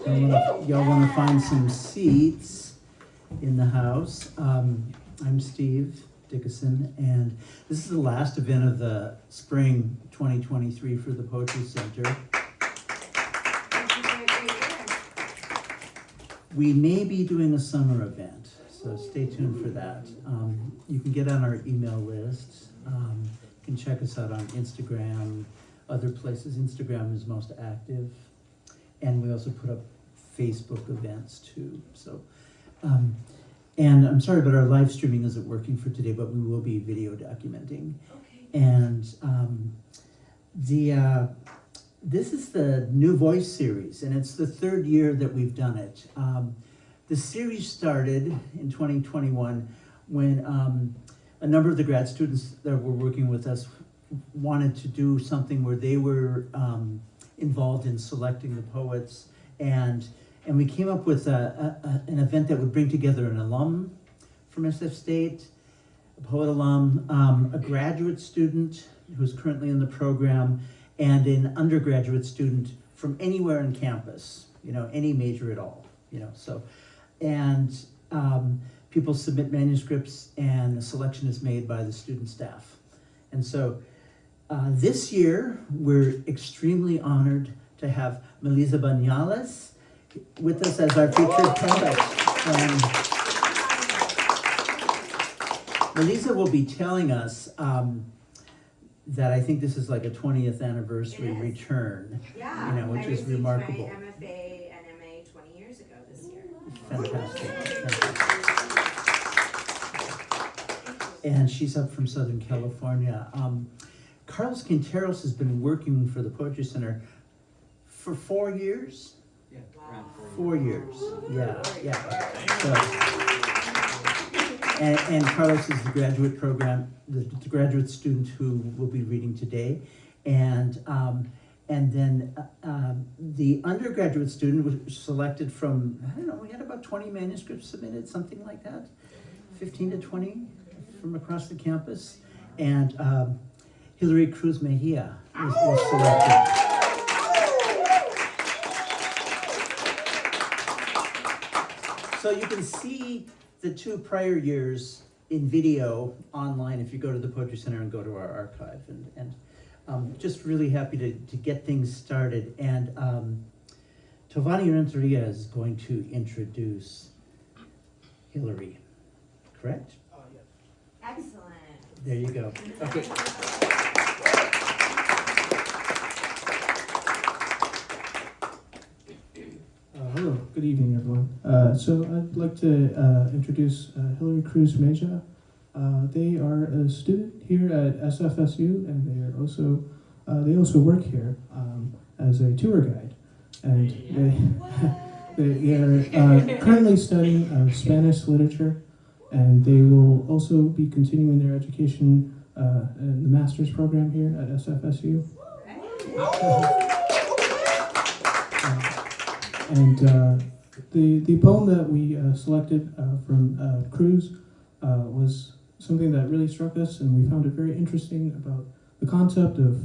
Y'all want to find some seats in the house. I'm Steve Dickinson, and this is the last event of the spring 2023 for the Poetry Center. We may be doing a summer event, so stay tuned for that. You can get on our email list. You can check us out on Instagram, other places. Instagram is most active. And we also put up Facebook events too. So, and I'm sorry, but our live streaming isn't working for today, but we will be video documenting. Okay. And this is the New Voice series, and it's the third year that we've done it. The series started in 2021 when a number of the grad students that were working with us wanted to do something where they were involved in selecting the poets, and we came up with an event that would bring together an alum from SF State, a poet alum, a graduate student who's currently in the program, and an undergraduate student from anywhere on campus, any major at all, so, and people submit manuscripts and the selection is made by the student staff. And so this year, we're extremely honored to have Meliza Bañales with us as our featured poet. Meliza will be telling us that I think this is like a 20th anniversary return, which is remarkable. I received my MFA and MA 20 years ago this year. Fantastic. And she's up from Southern California. Carlos Quinteros has been working for the Poetry Center for 4 years? Yeah, around 4 years. Yeah. So, and Carlos is the graduate program, the graduate student who will be reading today. And then the undergraduate student was selected from, I don't know, we had about 20 manuscripts submitted, something like that, 15 to 20 from across the campus. And Hilary Cruz Mejia was selected. So you can see the 2 prior years in video online if you go to the Poetry Center and go to our archive. And just really happy to get things started. And Tovani Renteria is going to introduce Hilary, correct? Yes. Excellent. There you go. Okay. Hello, good evening, everyone. So I'd like to introduce Hilary Cruz Mejia. They are a student here at SFSU, and they also work here as a tour guide. And they are currently studying Spanish literature, and they will also be continuing their education in the master's program here at SFSU. And the poem that we selected from Cruz was something that really struck us, and we found it very interesting about the concept of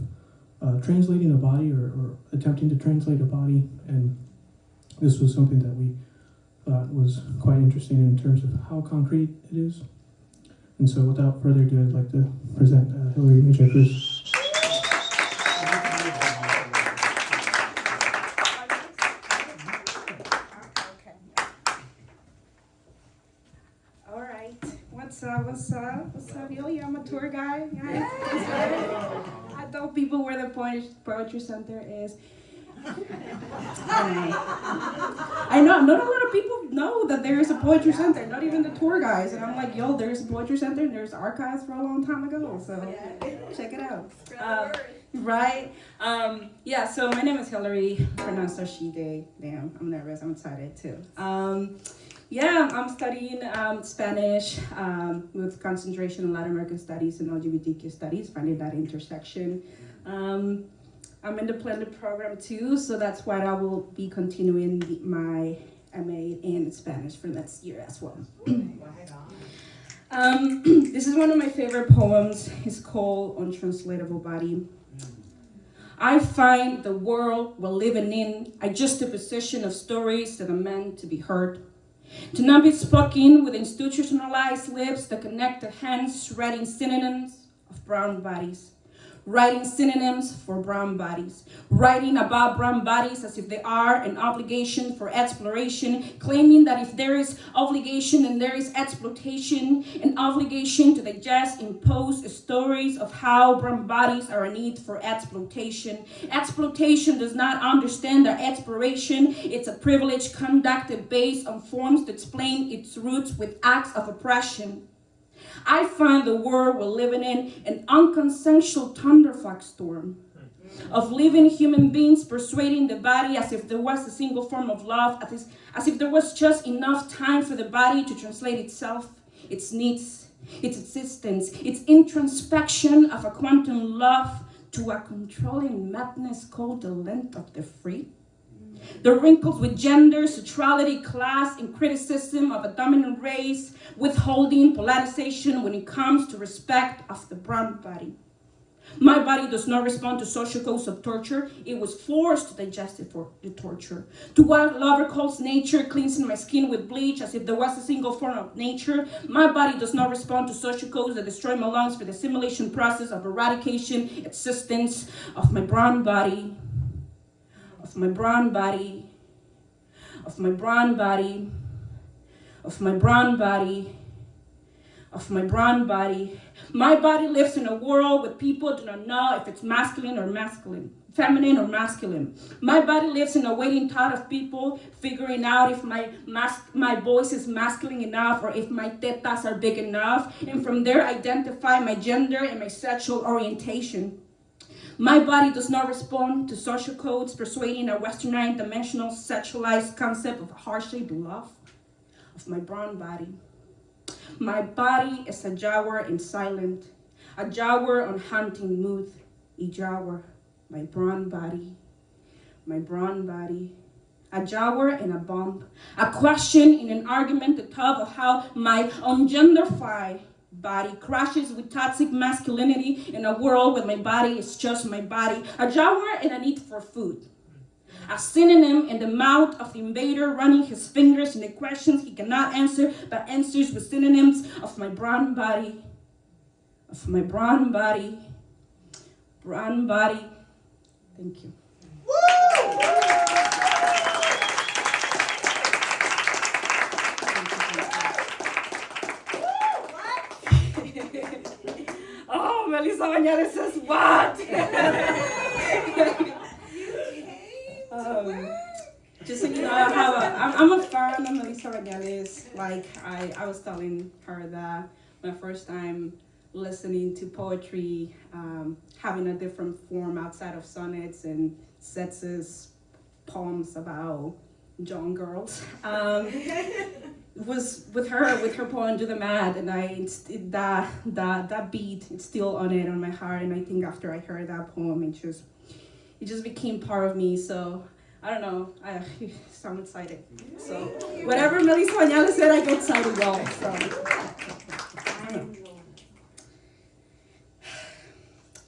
translating a body or attempting to translate a body. And this was something that we thought was quite interesting in terms of how concrete it is. And so without further ado, I'd like to present Hilary Mejia Cruz. What's up, yo? Yeah, I'm a tour guide. Yeah. I tell people where the Poetry Center is. I know, not a lot of people know that there is a Poetry Center, not even the tour guys. And I'm like, yo, there's a Poetry Center, and there's archives for a long time ago, so check it out. Right? So my name is Hilary, pronounced as she, they. Damn, I'm nervous, I'm excited too. I'm studying Spanish with concentration in Latin American studies and LGBTQ studies, finding that intersection. I'm in the blended program too, so that's why I will be continuing my MA in Spanish for next year as well. This is one of my favorite poems. It's called Untranslatable Body. I find the world we're living in a juxtaposition of stories that are meant to be heard, to not be spoken with institutionalized lips that connect the hands, writing synonyms of brown bodies, writing synonyms for brown bodies, writing about brown bodies as if they are an obligation for exploration, claiming that if there is obligation then there is exploitation, an obligation to digest imposed stories of how brown bodies are a need for exploitation. Exploitation does not understand that exploration, it's a privilege conducted based on forms to explain its roots with acts of oppression. I find the world we're living in an unconsensual thunderfuck storm of living human beings persuading the body as if there was a single form of love, as if there was just enough time for the body to translate itself, its needs, its existence, its introspection of a quantum love to a controlling madness called the length of the free. The wrinkles with gender, sexuality, class, and criticism of a dominant race, withholding polarization when it comes to respect of the brown body. My body does not respond to social codes of torture. It was forced to digest it for the torture. To what a lover calls nature, cleansing my skin with bleach as if there was a single form of nature. My body does not respond to social codes that destroy my lungs for the assimilation process of eradication, existence of my brown body. Of my brown body, of my brown body, of my brown body, of my brown body. My body lives in a world where people do not know if it's masculine or masculine, feminine or masculine. My body lives in a waiting thought of people figuring out if my voice is masculine enough or if my tetas are big enough, and from there identify my gender and my sexual orientation. My body does not respond to social codes persuading a westernized, dimensional, sexualized concept of heart-shaped love of my brown body. My body is a jaguar in silent, a jaguar on hunting mood, a jaguar, my brown body, a jaguar in a bomb, a question in an argument to talk of how my ungenderfied body crashes with toxic masculinity in a world where my body is just my body, a jaguar and a need for food. A synonym in the mouth of the invader running his fingers in the questions he cannot answer, but answers with synonyms of my brown body, of my brown body, brown body. Thank you. Oh, Meliza Bañales says what? Just so you know, I'm a fan of Meliza Bañales. Like I was telling her that my first time listening to poetry, having a different form outside of sonnets and sexist poems about young girls. Was with her poem "Do the Mad," and that beat it's still on my heart, and I think after I heard that poem, it just became part of me. So I don't know, I'm excited. So whatever Meliza Bañales said, I get excited well. So I don't know.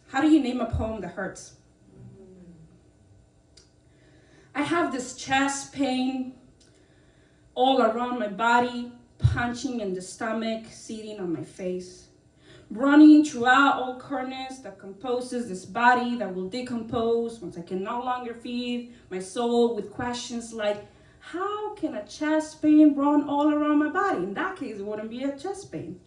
How do you name a poem that hurts? I have this chest pain all around my body, punching in the stomach, sitting on my face, running throughout all corners that composes this body that will decompose once I can no longer feed my soul with questions like, how can a chest pain run all around my body? In that case, it wouldn't be a chest pain.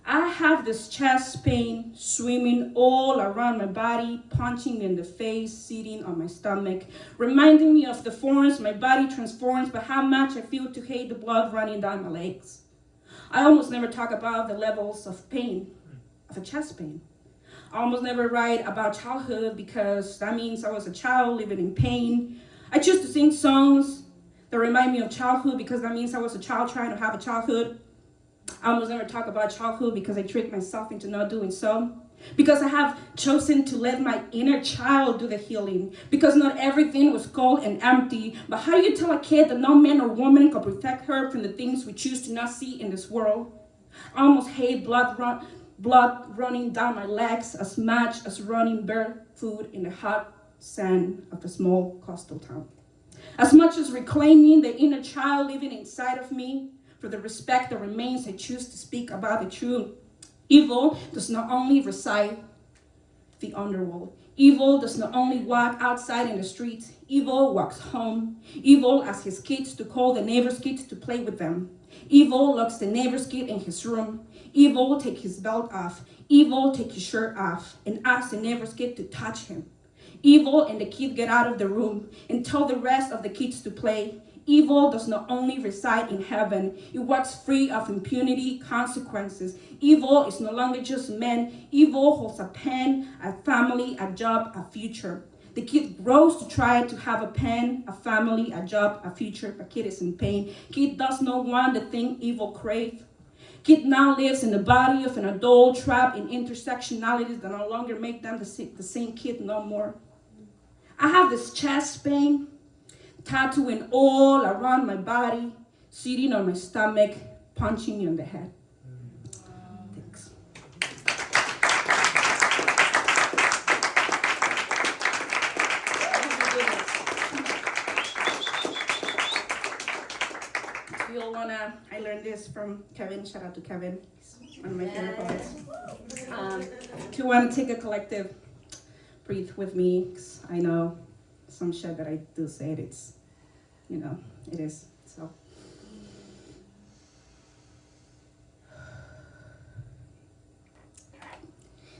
I have this chest pain swimming all around my body, punching me in the face, sitting on my stomach, reminding me of the forms my body transforms, but how much I feel to hate the blood running down my legs. I almost never talk about the levels of pain, of a chest pain. I almost never write about childhood because that means I was a child living in pain. I choose to sing songs that remind me of childhood because that means I was a child trying to have a childhood. I almost never talk about childhood because I tricked myself into not doing so. Because I have chosen to let my inner child do the healing. Because not everything was cold and empty. But how do you tell a kid that no man or woman can protect her from the things we choose to not see in this world? I almost hate blood blood running down my legs as much as running barefoot in the hot sand of a small coastal town. As much as reclaiming the inner child living inside of me for the respect that remains, I choose to speak about the truth. Evil does not only reside the underworld. Evil does not only walk outside in the streets. Evil walks home. Evil asks his kids to call the neighbor's kids to play with them. Evil locks the neighbor's kid in his room. Evil take his belt off. Evil take his shirt off and ask the neighbor's kid to touch him. Evil and the kid get out of the room and tell the rest of the kids to play. Evil does not only reside in heaven, it walks free of impunity, consequences. Evil is no longer just men. Evil holds a pen, a family, a job, a future. The kid grows to try to have a pen, a family, a job, a future, but kid is in pain. Kid does not want the thing evil crave. Kid now lives in the body of an adult trapped in intersectionalities that no longer make them the same kid no more. I have this chest pain, tattooing all around my body, sitting on my stomach, punching me on the head. Thanks. You all wanna, I learned this from Kevin, shout out to Kevin, he's one of my favorite poets. If you wanna take a collective breathe with me, 'cause I know some shit that I do say it's, you know, it is, so.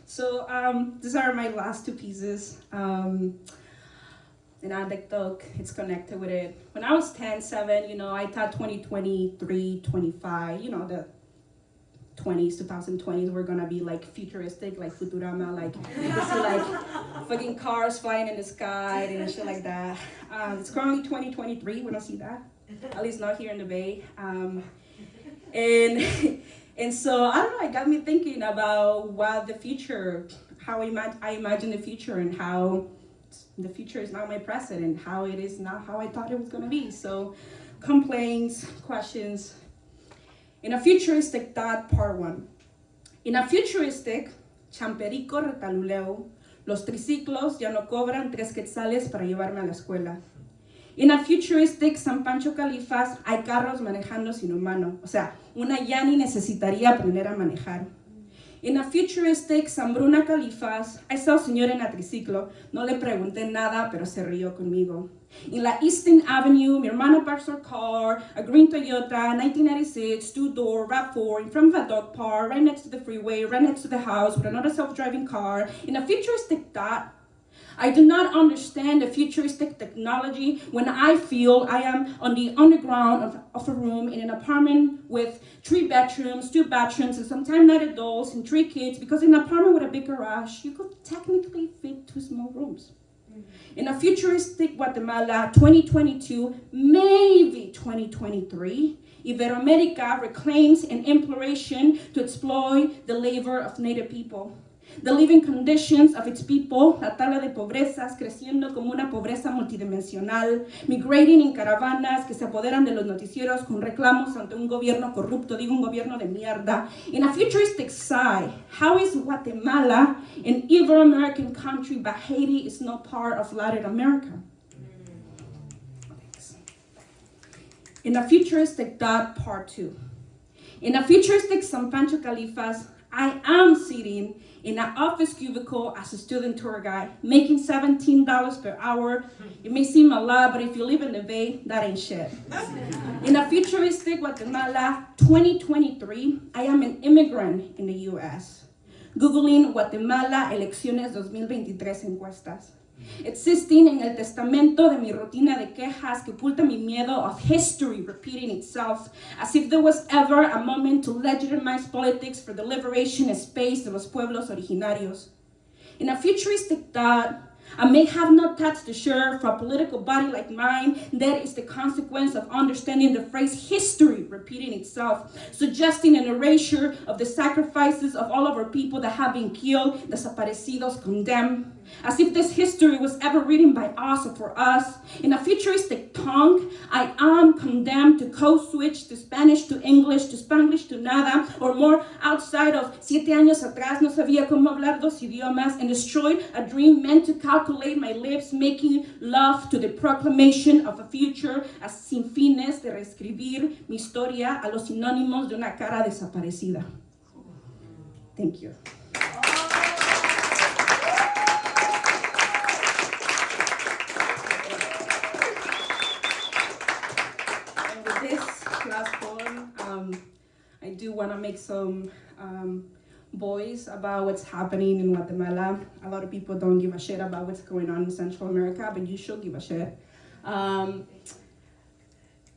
So these are my last two pieces. An anecdote, it's connected with it. When I was 10, 7, you know, I thought 2023, 25, you know, the 2020s were gonna be like futuristic, like Futurama, like you can see like fucking cars flying in the sky and shit like that. It's currently 2023, we don't see that, at least not here in the Bay. And so I don't know, it got me thinking about what the future, how I imagine the future and how the future is not my present and how it is not how I thought it was gonna be. So complaints, questions. In a futuristic thought, part 1. In a futuristic, champerico retaluleo, los triciclos ya no cobran 3 quetzales para llevarme a la escuela. In a futuristic San Pancho Califas, hay carros manejando sin humano. O sea, una ya ni necesitaría aprender a manejar. In a futuristic San Bruna Califas, I saw señor en a triciclo. No le pregunté nada, pero se rió conmigo. In la Eastern Avenue, mi hermano parks her car, a green Toyota, 1996, 2-door, RAV4, in front of a dog park, right next to the freeway, right next to the house, with another self-driving car. In a futuristic thought, I do not understand the futuristic technology when I feel I am on the underground of a room in an apartment with 3 bedrooms, 2 bathrooms, and sometimes not adults and 3 kids, because in an apartment with a big garage, you could technically fit 2 small rooms. In a futuristic Guatemala, 2022, maybe 2023, Iberoamerica reclaims an imploration to exploit the labor of Native people. The living conditions of its people, la tabla de pobrezas creciendo como una pobreza multidimensional, migrating en caravanas que se apoderan de los noticieros con reclamos ante un gobierno corrupto, digo un gobierno de mierda. In a futuristic side, how is Guatemala an Ibero-American country but Haiti is not part of Latin America? In a futuristic thought, part 2. In a futuristic San Pancho Califas, I am sitting in an office cubicle as a student tour guide, making $17 per hour. It may seem a lot, but if you live in the Bay, that ain't shit. In a futuristic Guatemala, 2023, I am an immigrant in the US. Googling Guatemala elecciones 2023 encuestas. Existing en el testamento de mi rutina de quejas que oculta mi miedo of history repeating itself, as if there was ever a moment to legitimize politics for the liberation and space de los pueblos originarios. In a futuristic thought, I may have no thoughts to share for a political body like mine. That is the consequence of understanding the phrase history repeating itself, suggesting an erasure of the sacrifices of all of our people that have been killed, desaparecidos, condemned. as if this history was ever written by us or for us. In a futuristic tongue, I am condemned to code switch to Spanish to English to Spanglish to nada, or more, outside of 7 años atrás no sabía cómo hablar dos idiomas, and destroyed a dream meant to calculate my lips, making love to the proclamation of a future as sin fines de reescribir mi historia a los sinónimos de una cara desaparecida. Thank you. And with this last poem, I do want to make some voice about what's happening in Guatemala. A lot of people don't give a shit about what's going on in Central America, but you should give a shit.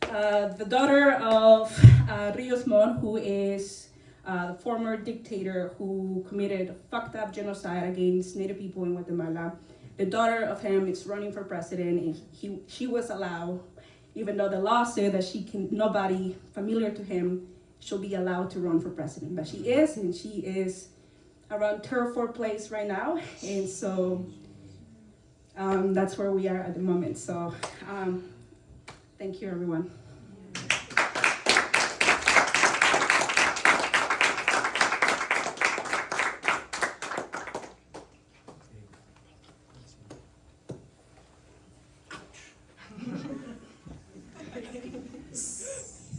The daughter of Rios Mon, who is the former dictator who committed fucked up genocide against Native people in Guatemala. The daughter of him is running for president, and she was allowed, even though the law said that nobody familiar to him should be allowed to run for president. But she is, and she is around third or fourth place right now. And so that's where we are at the moment. So thank you, everyone.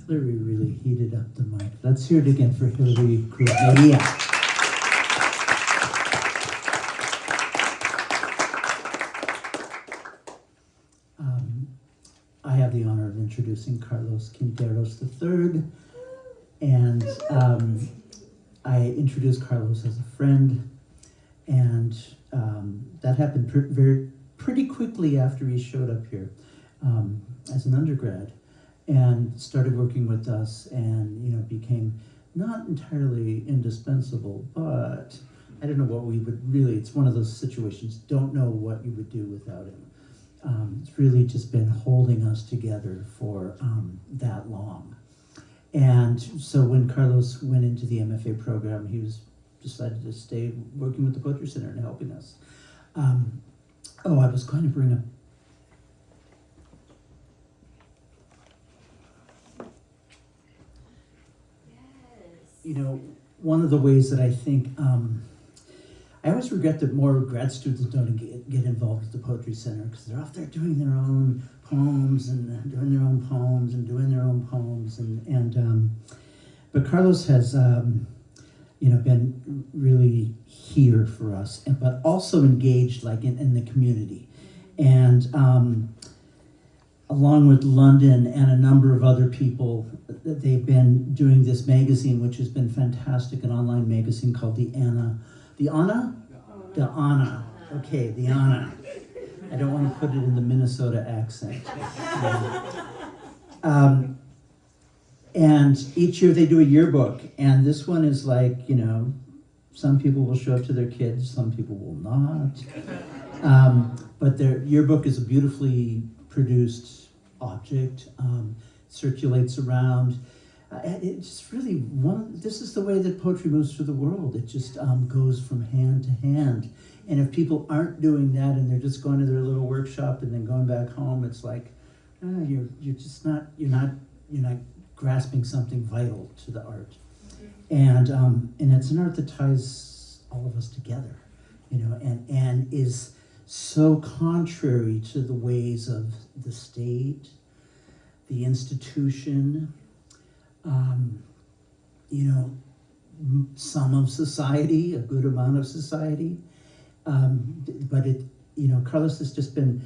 Hilary really heated up the mic. Let's hear it again for Hilary Cruz Mejia. I have the honor of introducing Carlos Quinteros III, and I introduced Carlos as a friend, and that happened pretty quickly after he showed up here as an undergrad, and started working with us, and became not entirely indispensable, but I don't know what we would really, it's one of those situations, don't know what you would do without him. It's really just been holding us together for that long. And so when Carlos went into the MFA program, he decided to stay working with the Poetry Center and helping us. I was going to bring up, one of the ways that I think, I always regret that more grad students don't get involved with the Poetry Center, because they're off there doing their own poems and doing their own poems and doing their own poems. But Carlos has, been really here for us, but also engaged in the community. And along with London and a number of other people, they've been doing this magazine, which has been fantastic, an online magazine called The Anna. The Anna? The Anna. Okay, The Anna. I don't want to put it in the Minnesota accent. And each year they do a yearbook, and this one is some people will show up to their kids, some people will not. But their yearbook is a beautifully produced object, circulates around. It's just really this is the way that poetry moves through the world. It just goes from hand to hand. And if people aren't doing that and they're just going to their little workshop and then going back home, it's like, you're not grasping something vital to the art. And it's an art that ties all of us together, and is so contrary to the ways of the state, the institution, some of society, a good amount of society. But Carlos has just been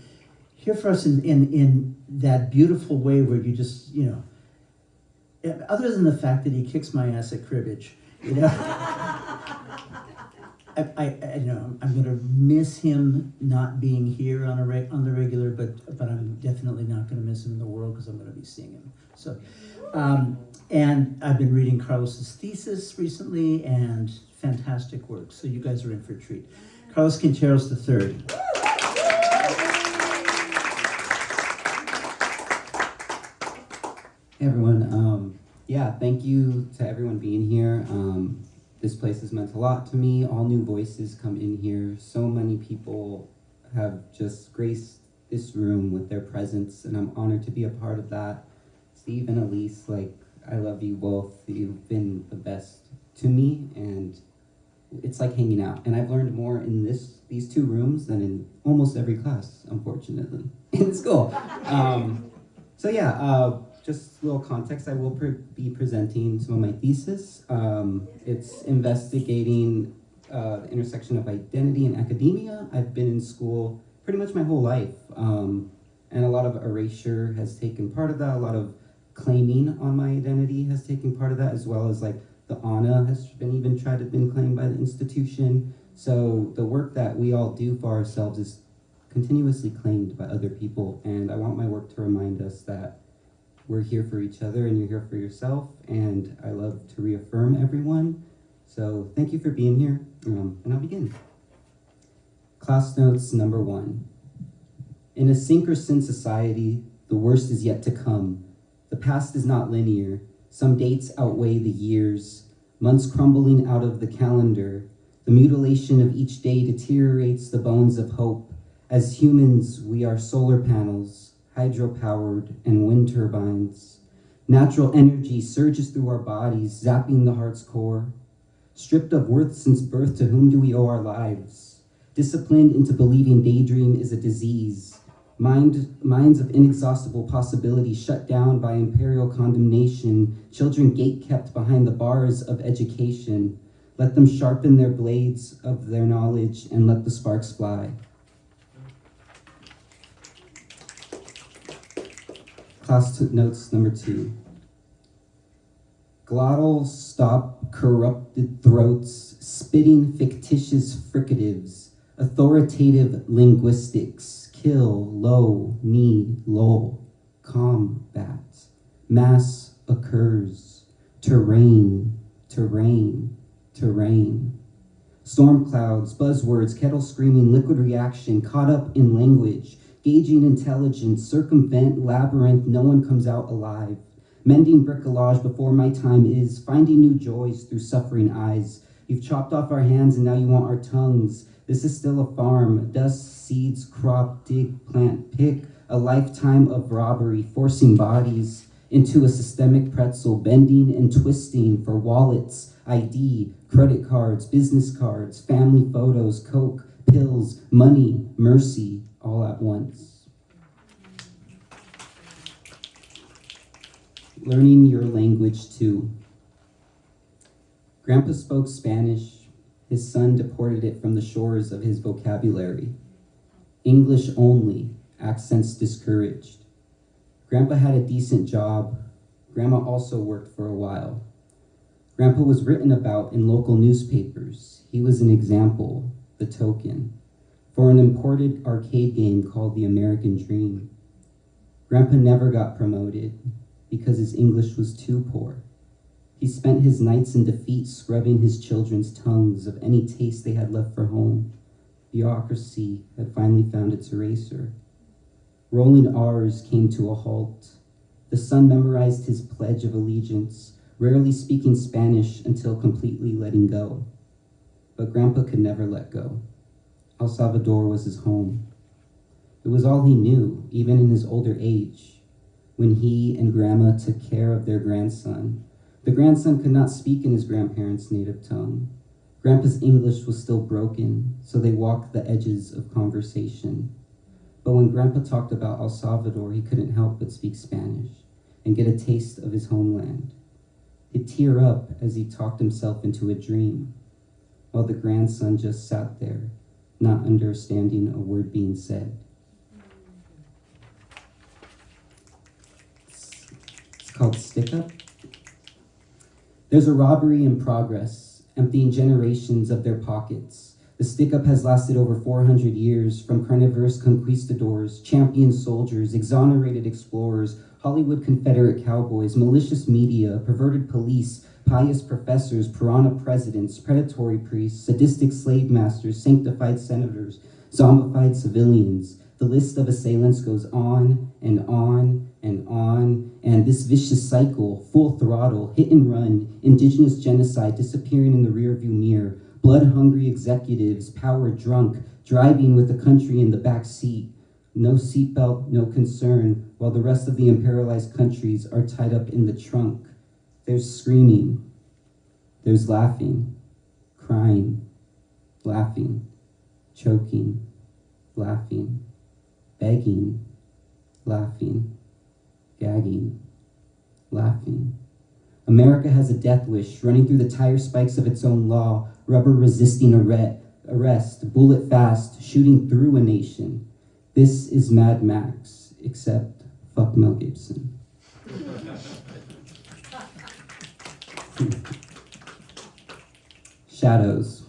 here for us in that beautiful way where you just, other than the fact that he kicks my ass at cribbage, I know I'm going to miss him not being here on the regular, but I'm definitely not going to miss him in the world, because I'm going to be seeing him. So, and I've been reading Carlos's thesis recently, and fantastic work. So you guys are in for a treat. Carlos Quinteros III. Hey everyone, thank you to everyone being here. This place has meant a lot to me. All new voices come in here. So many people have just graced this room with their presence, and I'm honored to be a part of that. Steve and Elise, I love you both. You've been the best to me, and it's like hanging out. And I've learned more in these two rooms than in almost every class, unfortunately, in school. Just a little context. I will be presenting some of my thesis. It's investigating the intersection of identity and academia. I've been in school pretty much my whole life, and a lot of erasure has taken part of that. A lot of claiming on my identity has taken part of that, as well as the ANA has been claimed by the institution. So the work that we all do for ourselves is continuously claimed by other people, and I want my work to remind us that we're here for each other and you're here for yourself, and I love to reaffirm everyone. So thank you for being here, and I'll begin. Class notes number 1. In a sink or sin society, the worst is yet to come. The past is not linear. Some dates outweigh the years, months crumbling out of the calendar. The mutilation of each day deteriorates the bones of hope. As humans, we are solar panels, hydro-powered, and wind turbines. Natural energy surges through our bodies, zapping the heart's core. Stripped of worth since birth, to whom do we owe our lives? Disciplined into believing daydream is a disease. Minds of inexhaustible possibility shut down by imperial condemnation. Children gate-kept behind the bars of education. Let them sharpen their blades of their knowledge and let the sparks fly. Class notes number 2. Glottal stop corrupted throats, spitting fictitious fricatives, authoritative linguistics, kill, low, need, lull, combat, mass occurs, terrain, terrain, terrain. Storm clouds, buzzwords, kettle screaming, liquid reaction, caught up in language, gauging intelligence, circumvent labyrinth, no one comes out alive. Mending bricolage before my time is, finding new joys through suffering eyes. You've chopped off our hands and now you want our tongues. This is still a farm, dust, seeds, crop, dig, plant, pick, a lifetime of robbery, forcing bodies into a systemic pretzel, bending and twisting for wallets, ID, credit cards, business cards, family photos, coke, pills, money, mercy, all at once. Learning your language too. Grandpa spoke Spanish. His son deported it from the shores of his vocabulary. English only, accents discouraged. Grandpa had a decent job. Grandma also worked for a while. Grandpa was written about in local newspapers. He was an example, the token, for an imported arcade game called The American Dream. Grandpa never got promoted because his English was too poor. He spent his nights in defeat scrubbing his children's tongues of any taste they had left for home. Bureaucracy had finally found its eraser. Rolling R's came to a halt. The son memorized his Pledge of Allegiance, rarely speaking Spanish until completely letting go. But Grandpa could never let go. El Salvador was his home. It was all he knew, even in his older age, when he and Grandma took care of their grandson. The grandson could not speak in his grandparents' native tongue. Grandpa's English was still broken, so they walked the edges of conversation. But when Grandpa talked about El Salvador, he couldn't help but speak Spanish and get a taste of his homeland. He'd tear up as he talked himself into a dream, while the grandson just sat there, not understanding a word being said. It's called Stick Up. There's a robbery in progress, emptying generations of their pockets. The stick-up has lasted over 400 years, from carnivorous conquistadors, champion soldiers, exonerated explorers, Hollywood Confederate cowboys, malicious media, perverted police, pious professors, piranha presidents, predatory priests, sadistic slave masters, sanctified senators, zombified civilians. The list of assailants goes on and on and on, and this vicious cycle, full throttle, hit and run, indigenous genocide disappearing in the rearview mirror, blood-hungry executives, power drunk, driving with the country in the back seat, no seatbelt, no concern, while the rest of the imperialized countries are tied up in the trunk. There's screaming, there's laughing, crying, laughing, choking, laughing, begging, laughing, gagging, laughing. America has a death wish running through the tire spikes of its own law, rubber resisting arrest, bullet fast, shooting through a nation. This is Mad Max, except fuck Mel Gibson. Shadows.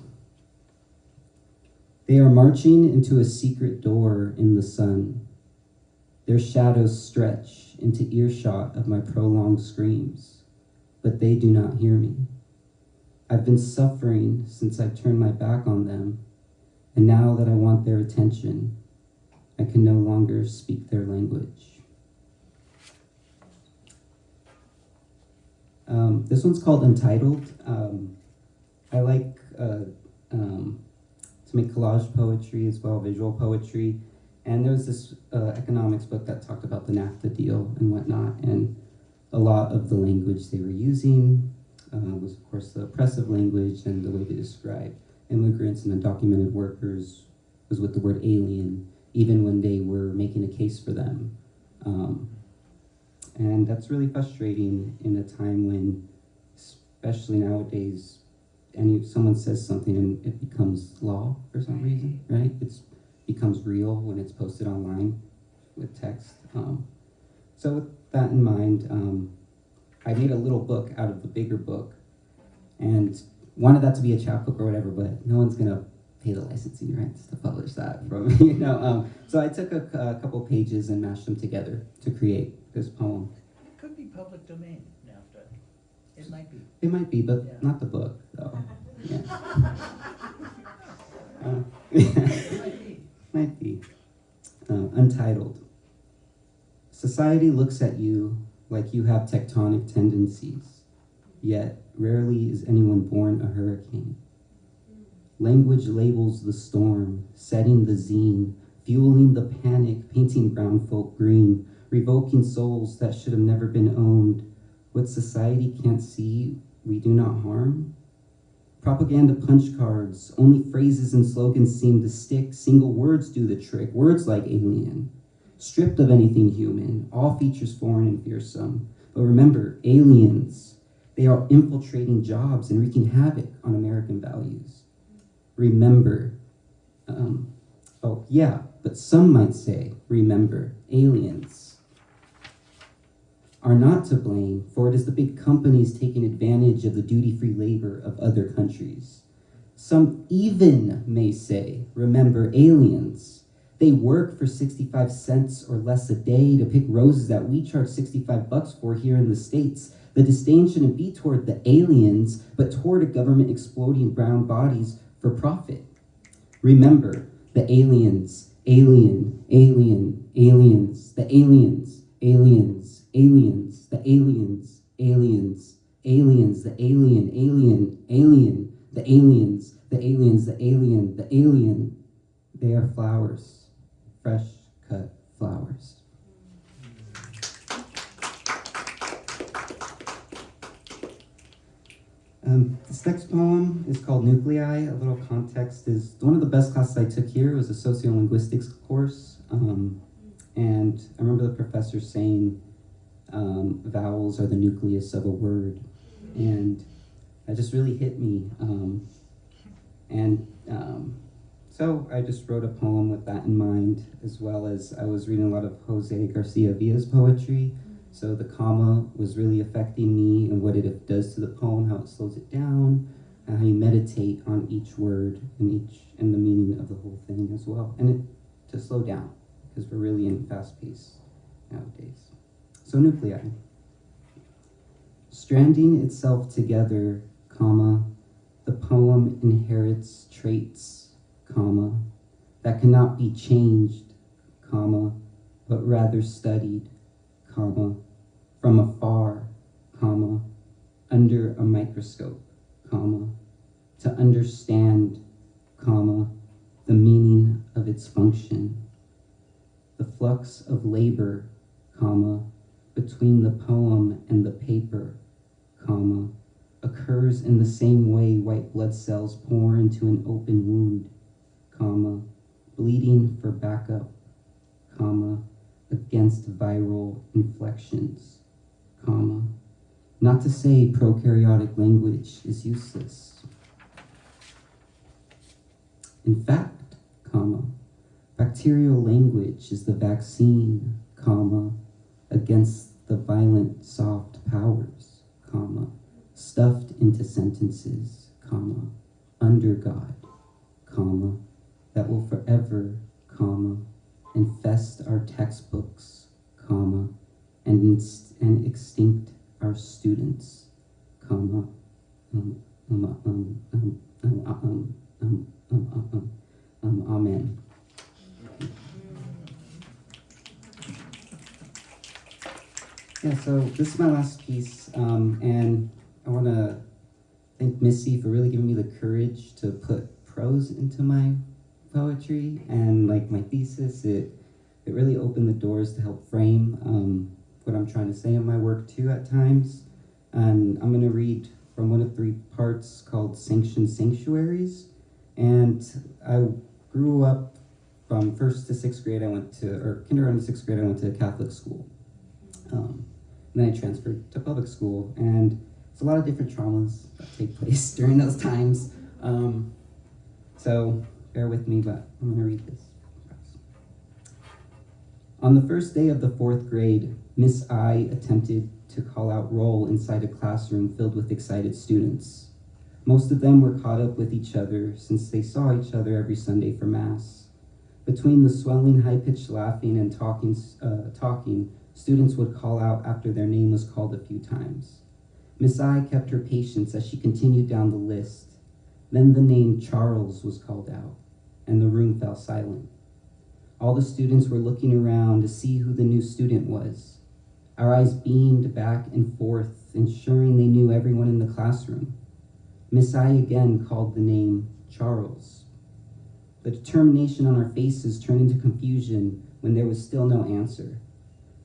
They are marching into a secret door in the sun. Their shadows stretch into earshot of my prolonged screams, but they do not hear me. I've been suffering since I've turned my back on them, and now that I want their attention, I can no longer speak their language. This one's called Untitled. I like to make collage poetry as well, visual poetry. And there was this economics book that talked about the NAFTA deal and whatnot, and a lot of the language they were using was, of course, the oppressive language, and the way they described immigrants and undocumented workers was with the word alien, even when they were making a case for them. And that's really frustrating in a time when, especially nowadays, someone says something and it becomes law for some reason, right? It becomes real when it's posted online with text. So with that in mind, I made a little book out of the bigger book and wanted that to be a chapbook or whatever, but no one's gonna pay the licensing rights to publish that from, so I took a couple pages and mashed them together to create this poem. It could be public domain, NAFTA. It might be. It might be, but Yeah. not the book, though. Yeah. It might be. Might be. Untitled. Society looks at you like you have tectonic tendencies, yet rarely is anyone born a hurricane. Language labels the storm, setting the zine, fueling the panic, painting brown folk green, revoking souls that should have never been owned. What society can't see, we do not harm. Propaganda punch cards, only phrases and slogans seem to stick. Single words do the trick, words like alien. Stripped of anything human, all features foreign and fearsome. But remember, aliens, they are infiltrating jobs and wreaking havoc on American values. Remember, but some might say, remember, aliens are not to blame, for it is the big companies taking advantage of the duty-free labor of other countries. Some even may say, remember, aliens, they work for 65 cents or less a day to pick roses that we charge $65 for here in the States. The disdain shouldn't be toward the aliens, but toward a government exploiting brown bodies for profit. Remember, the aliens, alien, alien, aliens, the aliens, aliens, aliens, the aliens, aliens, aliens, the alien, alien, alien, the aliens, the aliens, the alien, the alien. They are flowers, fresh cut flowers. This next poem is called Nuclei. A little context is one of the best classes I took here was a sociolinguistics course. And I remember the professor saying vowels are the nucleus of a word. And that just really hit me. So I just wrote a poem with that in mind, as well as I was reading a lot of Jose Garcia Villa's poetry. So the comma was really affecting me and what it does to the poem, how it slows it down, and how you meditate on each word and the meaning of the whole thing as well. And to slow down, because we're really in fast pace nowadays. So nuclei. Stranding itself together, comma, the poem inherits traits, comma, that cannot be changed, comma, but rather studied, comma, from afar, comma, under a microscope, comma, to understand, comma, the meaning of its function. The flux of labor, comma, between the poem and the paper, comma, occurs in the same way white blood cells pour into an open wound, comma, bleeding for backup, comma, against viral inflections, comma. Not to say prokaryotic language is useless. In fact, comma, bacterial language is the vaccine, comma, against the violent soft powers, comma, stuffed into sentences, comma, under God, comma, that will forever, comma, infest our textbooks, comma, and extinct our students, comma, amen. Yeah, so this is my last piece, and I want to thank Missy for really giving me the courage to put prose into my poetry, and like my thesis, it really opened the doors to help frame what I'm trying to say in my work too at times. And I'm going to read from one of 3 parts called Sanctioned Sanctuaries. And I grew up from 1st to 6th grade, kindergarten to 6th grade, I went to Catholic school. And then I transferred to public school, and it's a lot of different traumas that take place during those times. So bear with me, but I'm going to read this. On the first day of the 4th grade, Miss I attempted to call out roll inside a classroom filled with excited students. Most of them were caught up with each other since they saw each other every Sunday for Mass. Between the swelling, high-pitched laughing and talking, students would call out after their name was called a few times. Miss I kept her patience as she continued down the list. Then the name Charles was called out, and the room fell silent. All the students were looking around to see who the new student was. Our eyes beamed back and forth, ensuring they knew everyone in the classroom. Miss I again called the name Charles. The determination on our faces turned into confusion when there was still no answer.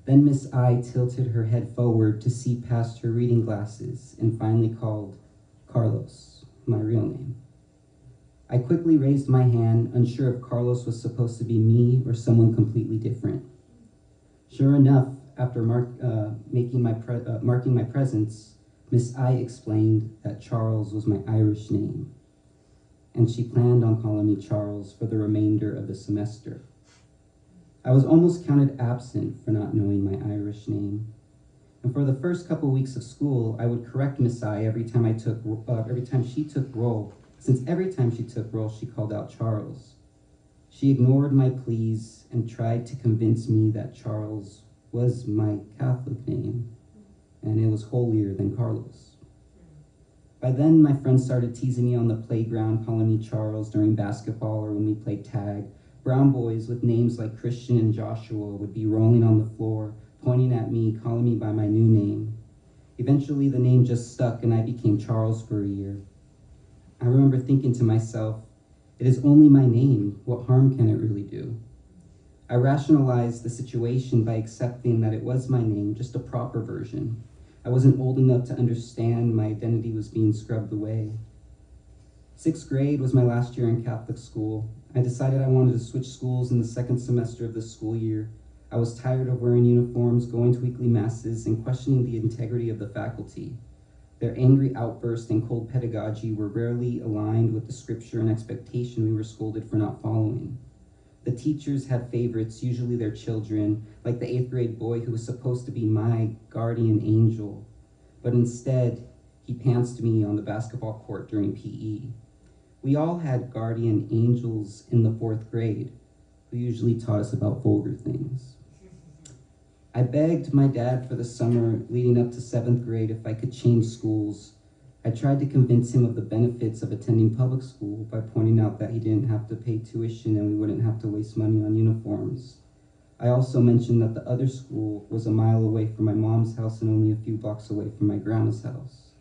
Then Miss I tilted her head forward to see past her reading glasses and finally called Carlos, my real name. I quickly raised my hand, unsure if Carlos was supposed to be me or someone completely different. Sure enough, after marking my presence, Miss I explained that Charles was my Irish name, and she planned on calling me Charles for the remainder of the semester. I was almost counted absent for not knowing my Irish name. And for the first couple weeks of school, I would correct Miss I every time she took roll, since every time she took roll, she called out Charles. She ignored my pleas and tried to convince me that Charles was my Catholic name, and it was holier than Carlos. By then, my friends started teasing me on the playground, calling me Charles during basketball or when we played tag. Brown boys with names like Christian and Joshua would be rolling on the floor, pointing at me, calling me by my new name. Eventually, the name just stuck and I became Charles for a year. I remember thinking to myself, it is only my name. What harm can it really do? I rationalized the situation by accepting that it was my name, just a proper version. I wasn't old enough to understand my identity was being scrubbed away. 6th grade was my last year in Catholic school. I decided I wanted to switch schools in the 2nd semester of the school year. I was tired of wearing uniforms, going to weekly masses, and questioning the integrity of the faculty. Their angry outbursts and cold pedagogy were rarely aligned with the scripture and expectation we were scolded for not following. The teachers had favorites, usually their children, like the 8th grade boy who was supposed to be my guardian angel. But instead, he pantsed me on the basketball court during PE. We all had guardian angels in the 4th grade, who usually taught us about vulgar things. I begged my dad for the summer leading up to 7th grade if I could change schools. I tried to convince him of the benefits of attending public school by pointing out that he didn't have to pay tuition and we wouldn't have to waste money on uniforms. I also mentioned that the other school was a mile away from my mom's house and only a few blocks away from my grandma's house.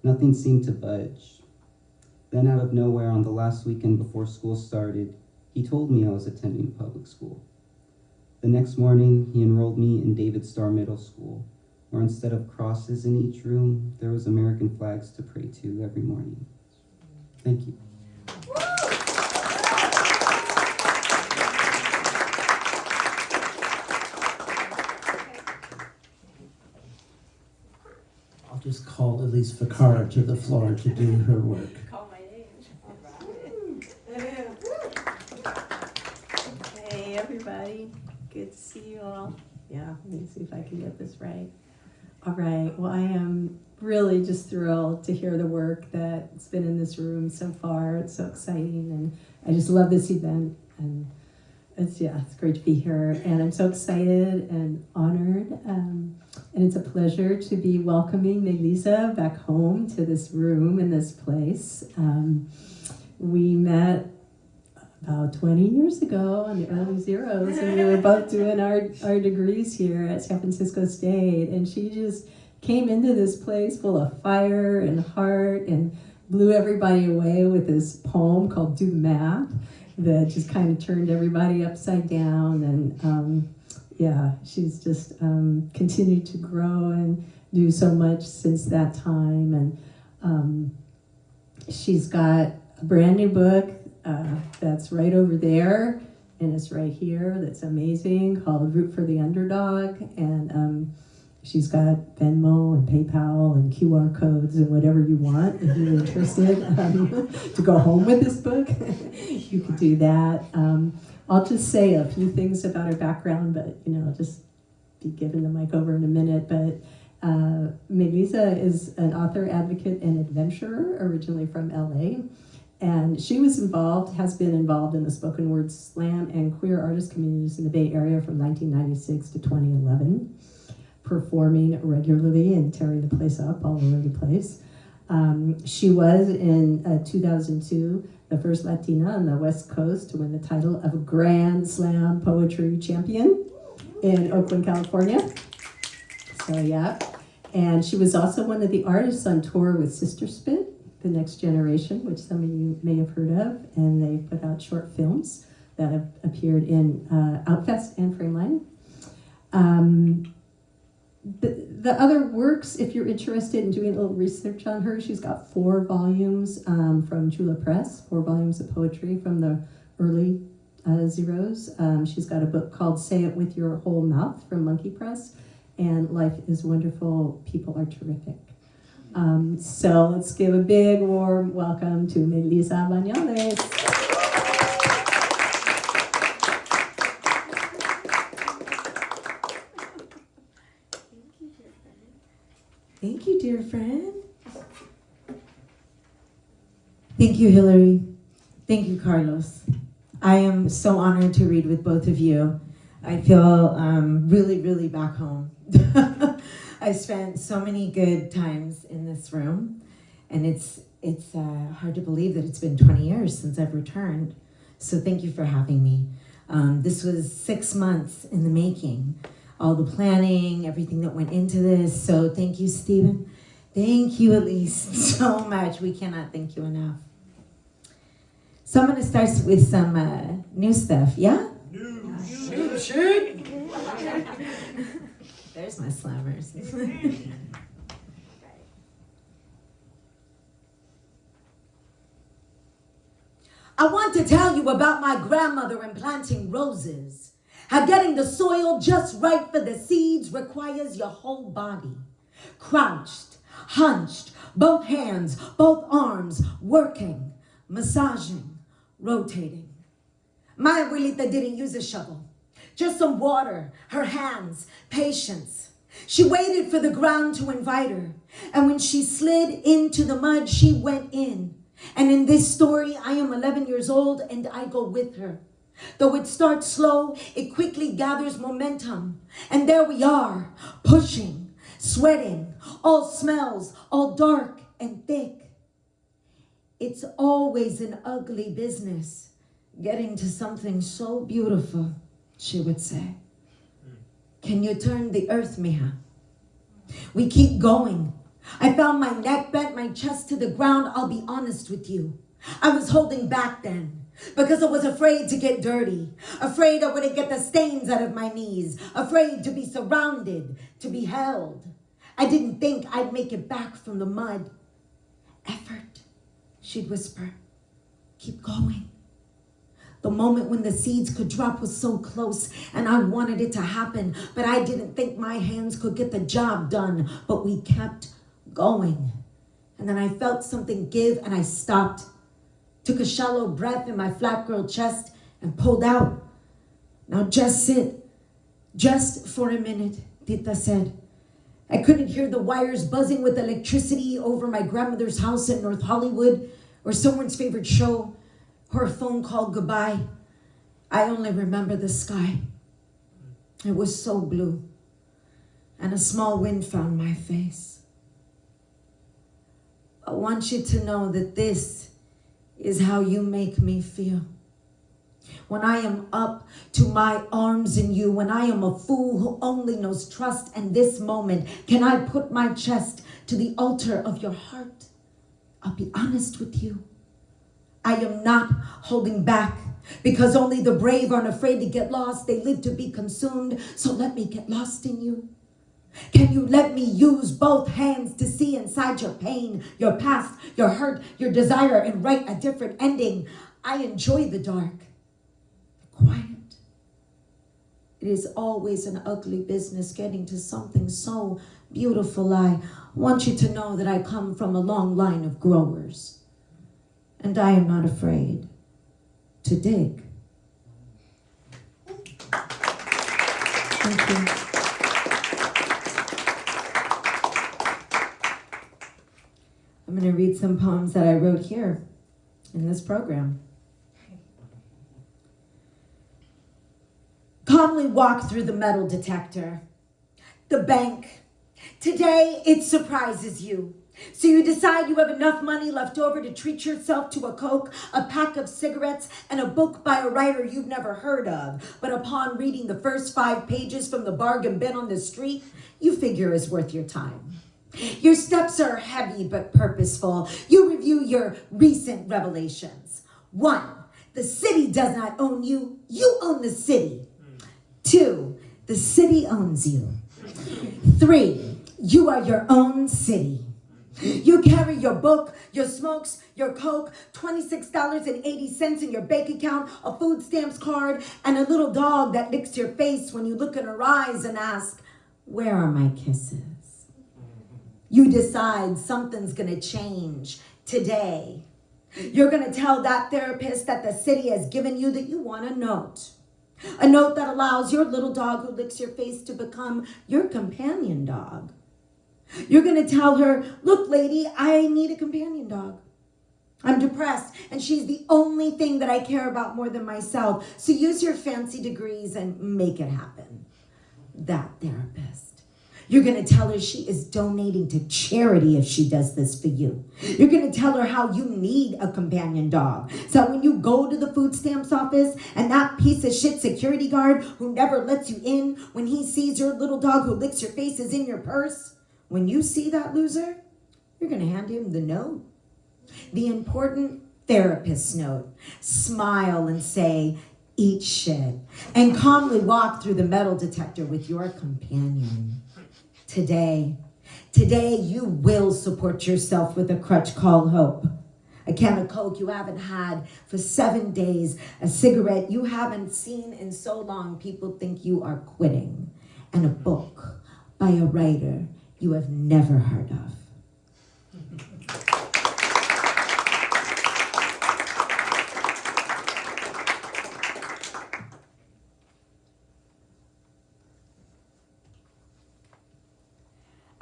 Nothing seemed to budge. Then out of nowhere, on the last weekend before school started, he told me I was attending public school. The next morning, he enrolled me in David Starr Middle School, where instead of crosses in each room, there was American flags to pray to every morning. Thank you. I'll just call Elise Vacara to the floor to do her work. Call my name. Hey everybody, good to see you all. Yeah, let me see if I can get this right. All right, well I am really just thrilled to hear the work that's been in this room so far. It's so exciting and I just love this event and it's great to be here and I'm so excited and honored and it's a pleasure to be welcoming Meliza back home to this room in this place. We met about 20 years ago on the early zeros and we were both doing our degrees here at San Francisco State and she just came into this place full of fire and heart and blew everybody away with this poem called Do the Math that just kind of turned everybody upside down and she's just continued to grow and do so much since that time and she's got a brand new book that's right over there and it's right here that's amazing called Root for the Underdog and she's got Venmo and PayPal and QR codes and whatever you want if you're interested to go home with this book you can do that. I'll just say a few things about her background but I'll just be giving the mic over in a minute but Meliza is an author, advocate, and adventurer originally from LA. And she has been involved in the spoken word slam and queer artist communities in the Bay Area from 1996 to 2011, performing regularly and tearing the place up all over the place. She was in 2002 the first Latina on the West Coast to win the title of a Grand Slam Poetry Champion in Oakland, California. So yeah, and she was also one of the artists on tour with Sister Spit, The Next Generation, which some of you may have heard of, and they put out short films that have appeared in Outfest and Frameline. The other works, if you're interested in doing a little research on her, she's got 4 volumes from Chula Press, 4 volumes of poetry from the early zeros. She's got a book called Say It With Your Whole Mouth from Monkey Press, and Life is Wonderful, People Are Terrific. So let's give a big warm welcome to Meliza Bañales. Thank you, dear friend. Thank you, Hilary. Thank you, Carlos. I am so honored to read with both of you. I feel really, really back home. I spent so many good times in this room, and it's hard to believe that it's been 20 years since I've returned. So thank you for having me. This was 6 months in the making. All the planning, everything that went into this. So thank you, Stephen. Thank you, Elise, so much. We cannot thank you enough. So I'm going to start with some new stuff, yeah? New shit. There's my slammers. I want to tell you about my grandmother and planting roses. How getting the soil just right for the seeds requires your whole body. Crouched, hunched, both hands, both arms, working, massaging, rotating. My abuelita didn't use a shovel. Just some water, her hands, patience. She waited for the ground to invite her. And when she slid into the mud, she went in. And in this story, I am 11 years old and I go with her. Though it starts slow, it quickly gathers momentum. And there we are, pushing, sweating, all smells, all dark and thick. It's always an ugly business, getting to something so beautiful, she would say. Can you turn the earth, Mija? We keep going. I found my neck bent, my chest to the ground. I'll be honest with you. I was holding back then because I was afraid to get dirty, afraid I wouldn't get the stains out of my knees, afraid to be surrounded, to be held. I didn't think I'd make it back from the mud. Effort, she'd whisper. Keep going. The moment when the seeds could drop was so close, and I wanted it to happen, but I didn't think my hands could get the job done. But we kept going. And then I felt something give, and I stopped. Took a shallow breath in my flat girl chest and pulled out. Now just sit. Just for a minute, Tita said. I couldn't hear the wires buzzing with electricity over my grandmother's house in North Hollywood, or someone's favorite show, or a phone call goodbye. I only remember the sky. It was so blue, and a small wind found my face. I want you to know that this is how you make me feel. When I am up to my arms in you, when I am a fool who only knows trust and this moment, can I put my chest to the altar of your heart? I'll be honest with you. I am not holding back because only the brave aren't afraid to get lost. They live to be consumed. So let me get lost in you. Can you let me use both hands to see inside your pain, your past, your hurt, your desire, and write a different ending? I enjoy the dark, the quiet. It is always an ugly business getting to something so beautiful. I want you to know that I come from a long line of growers, and I am not afraid to dig. Thank you. I'm going to read some poems that I wrote here in this program. Calmly walk through the metal detector. The bank. Today, it surprises you. So you decide you have enough money left over to treat yourself to a Coke, a pack of cigarettes, and a book by a writer you've never heard of. But upon reading the first 5 pages from the bargain bin on the street, you figure it's worth your time. Your steps are heavy but purposeful. You review your recent revelations. 1, the city does not own you. You own the city. 2, the city owns you. 3, you are your own city. You carry your book, your smokes, your Coke, $26.80 in your bank account, a food stamps card, and a little dog that licks your face when you look in her eyes and ask, where are my kisses? You decide something's gonna change today. You're gonna tell that therapist that the city has given you that you want a note that allows your little dog who licks your face to become your companion dog. You're gonna tell her, look, lady, I need a companion dog. I'm depressed, and she's the only thing that I care about more than myself. So use your fancy degrees and make it happen. That therapist. You're going to tell her she is donating to charity if she does this for you. You're going to tell her how you need a companion dog. So when you go to the food stamps office and that piece of shit security guard who never lets you in, when he sees your little dog who licks your face is in your purse, when you see that loser, you're going to hand him the note. The important therapist note. Smile and say, eat shit. And calmly walk through the metal detector with your companion. Today you will support yourself with a crutch called hope. A can of Coke you haven't had for 7 days. A cigarette you haven't seen in so long people think you are quitting. And a book by a writer you have never heard of.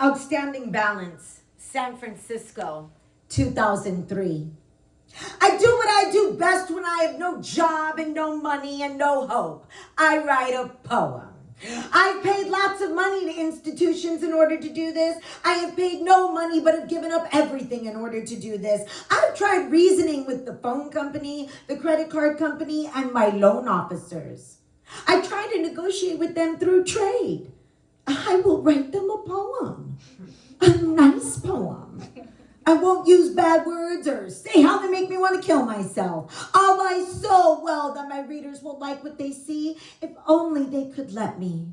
Outstanding Balance, San Francisco, 2003. I do what I do best when I have no job and no money and no hope. I write a poem. I've paid lots of money to institutions in order to do this. I have paid no money but have given up everything in order to do this. I've tried reasoning with the phone company, the credit card company, and my loan officers. I tried to negotiate with them through trade. I will write them a poem, a nice poem. I won't use bad words or say how they make me want to kill myself. I'll lie so well that my readers will like what they see, if only they could let me.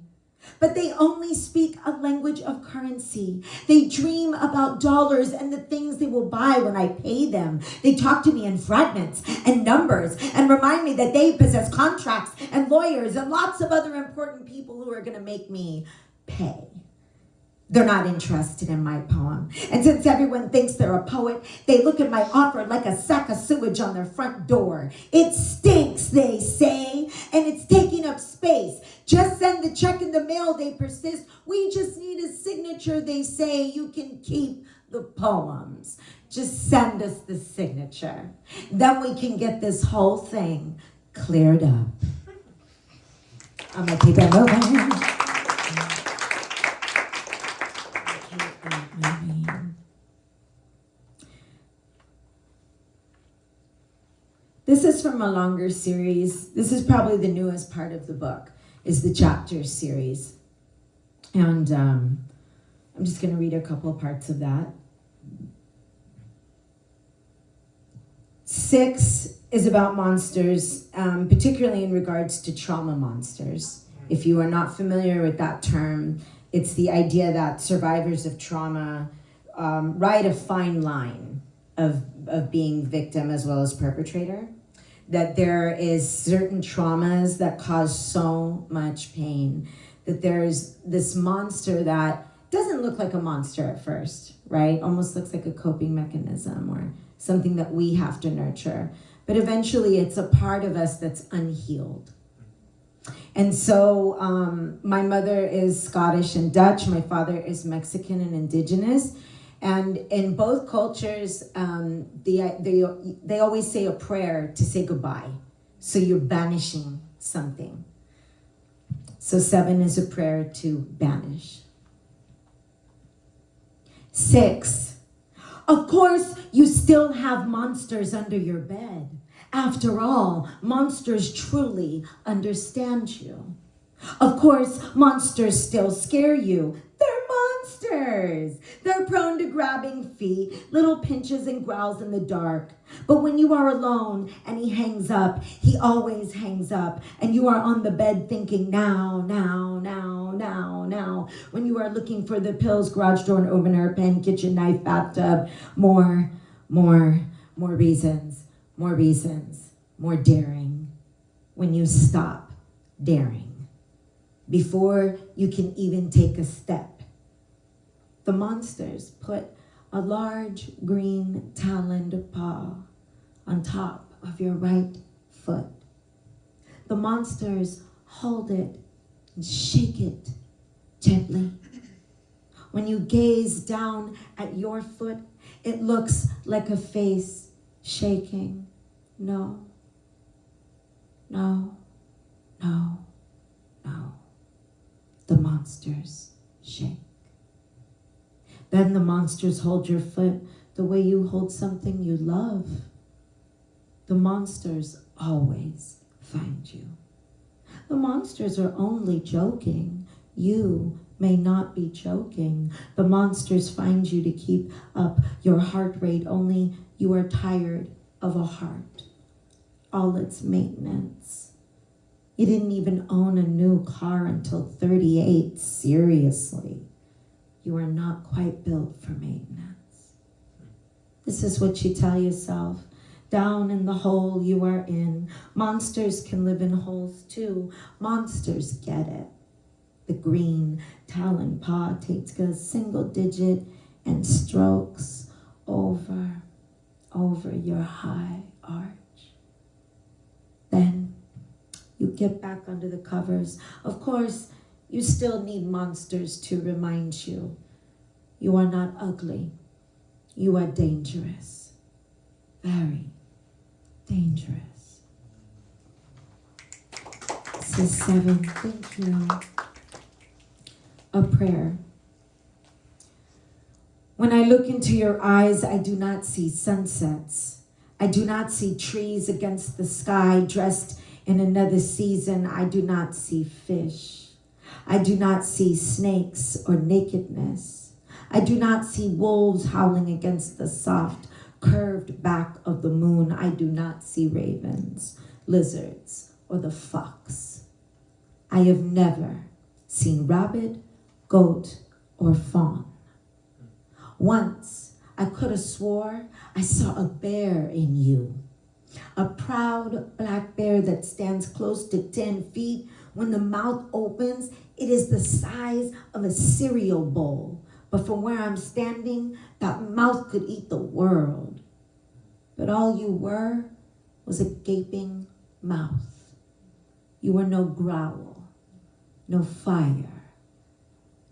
But they only speak a language of currency. They dream about dollars and the things they will buy when I pay them. They talk to me in fragments and numbers and remind me that they possess contracts and lawyers and lots of other important people who are going to make me pay. They're not interested in my poem. And since everyone thinks they're a poet, they look at my offer like a sack of sewage on their front door. It stinks, they say, and it's taking up space. Just send the check in the mail, they persist. We just need a signature, they say. You can keep the poems. Just send us the signature. Then we can get this whole thing cleared up. I'm gonna keep it moving. This is from a longer series. This is probably the newest part of the book, is the chapter series. And I'm just going to read a couple parts of that. 6 is about monsters, particularly in regards to trauma monsters. If you are not familiar with that term, it's the idea that survivors of trauma ride a fine line of being victim as well as perpetrator. That there is certain traumas that cause so much pain. That there's this monster that doesn't look like a monster at first, right? Almost looks like a coping mechanism or something that we have to nurture. But eventually it's a part of us that's unhealed. And so my mother is Scottish and Dutch. My father is Mexican and indigenous. And in both cultures, they always say a prayer to say goodbye. So you're banishing something. So 7 is a prayer to banish. 6, of course, you still have monsters under your bed. After all, monsters truly understand you. Of course, monsters still scare you. They're monsters. They're prone to grabbing feet, little pinches and growls in the dark. But when you are alone and he hangs up, he always hangs up, and you are on the bed thinking now. When you are looking for the pills, garage door opener, pen, kitchen knife, bathtub, more reasons, more daring. When you stop daring, before you can even take a step, the monsters put a large green taloned paw on top of your right foot. The monsters hold it and shake it gently. When you gaze down at your foot, it looks like a face shaking. No. The monsters shake. Then the monsters hold your foot the way you hold something you love. The monsters always find you. The monsters are only joking. You may not be joking. The monsters find you to keep up your heart rate, only you are tired of a heart. All its maintenance. You didn't even own a new car until 38. Seriously. You are not quite built for maintenance. This is what you tell yourself. Down in the hole you are in. Monsters can live in holes too. Monsters get it. The green talon paw takes a single digit and strokes over your high arch. Then you get back under the covers. Of course, you still need monsters to remind you. You are not ugly. You are dangerous. Very dangerous. This is 7. Thank you. A prayer. When I look into your eyes, I do not see sunsets. I do not see trees against the sky dressed in another season. I do not see fish. I do not see snakes or nakedness. I do not see wolves howling against the soft, curved back of the moon. I do not see ravens, lizards, or the fox. I have never seen rabbit, goat, or fawn. Once, I could have swore I saw a bear in you. A proud black bear that stands close to 10 feet. When the mouth opens, it is the size of a cereal bowl. But from where I'm standing, that mouth could eat the world. But all you were was a gaping mouth. You were no growl, no fire.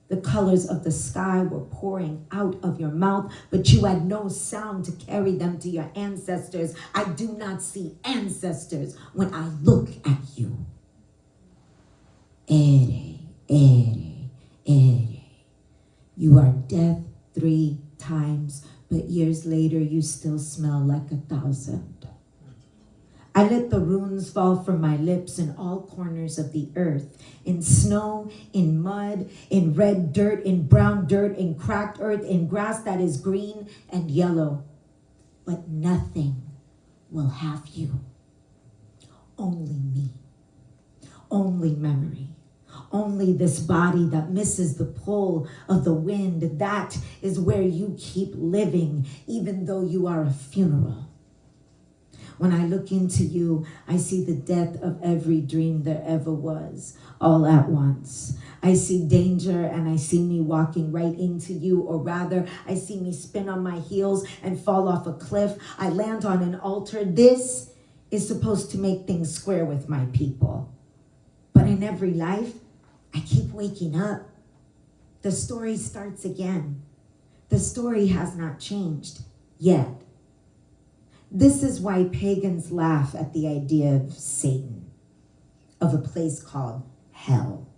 The colors of the sky were pouring out of your mouth, but you had no sound to carry them to your ancestors. I do not see ancestors when I look at you. Ere, ere, ere. You are death 3 times, but years later you still smell like 1,000. I let the runes fall from my lips in all corners of the earth, in snow, in mud, in red dirt, in brown dirt, in cracked earth, in grass that is green and yellow. But nothing will have you. Only me. Only memory. Only this body that misses the pull of the wind. That is where you keep living, even though you are a funeral. When I look into you, I see the death of every dream there ever was, all at once. I see danger and I see me walking right into you, or rather, I see me spin on my heels and fall off a cliff. I land on an altar. This is supposed to make things square with my people. But in every life, I keep waking up. The story starts again. The story has not changed yet. This is why pagans laugh at the idea of Satan, of a place called hell.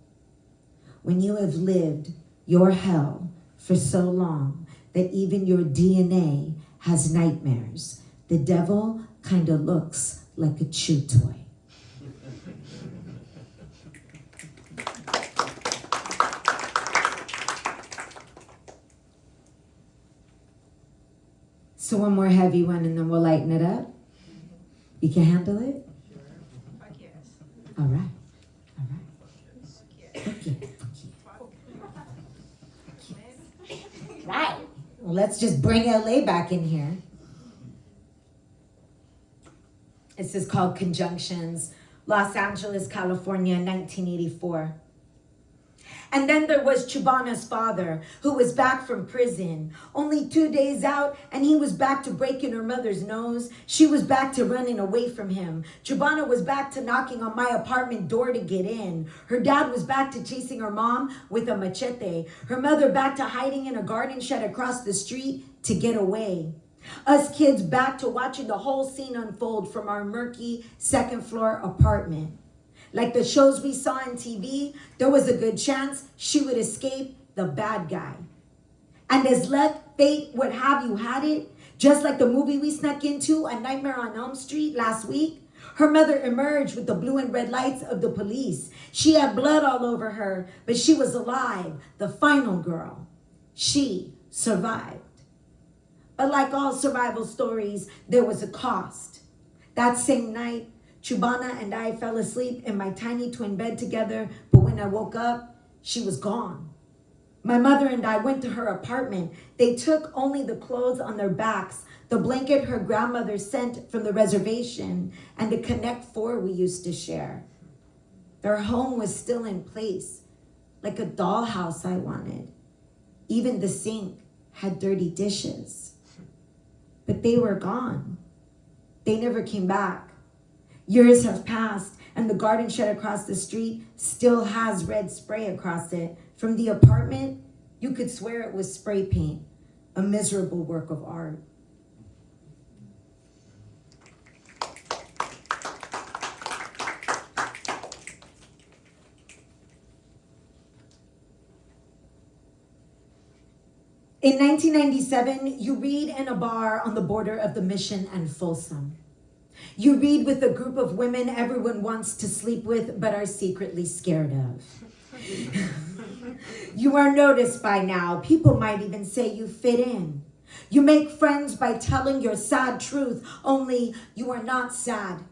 When you have lived your hell for so long that even your DNA has nightmares, the devil kind of looks like a chew toy. So one more heavy one and then we'll lighten it up. You can handle it? Fuck yes. All right. All right. Okay. Right. Well, let's just bring LA back in here. This is called Conjunctions, Los Angeles, California, 1984. And then there was Chubana's father, who was back from prison. Only 2 days out, and he was back to breaking her mother's nose. She was back to running away from him. Chubana was back to knocking on my apartment door to get in. Her dad was back to chasing her mom with a machete. Her mother back to hiding in a garden shed across the street to get away. Us kids back to watching the whole scene unfold from our murky second-floor apartment. Like the shows we saw on TV, there was a good chance she would escape the bad guy. And as luck, fate would have you had it, just like the movie we snuck into, A Nightmare on Elm Street, last week, her mother emerged with the blue and red lights of the police. She had blood all over her, but she was alive, the final girl. She survived. But like all survival stories, there was a cost. That same night, Chubana and I fell asleep in my tiny twin bed together, but when I woke up, she was gone. My mother and I went to her apartment. They took only the clothes on their backs, the blanket her grandmother sent from the reservation, and the Connect 4 we used to share. Their home was still in place, like a dollhouse I wanted. Even the sink had dirty dishes. But they were gone. They never came back. Years have passed, and the garden shed across the street still has red spray across it. From the apartment, you could swear it was spray paint, a miserable work of art. In 1997, you read in a bar on the border of the Mission and Folsom. You read with a group of women everyone wants to sleep with but are secretly scared of. You are noticed by now. People might even say you fit in. You make friends by telling your sad truth, only you are not sad.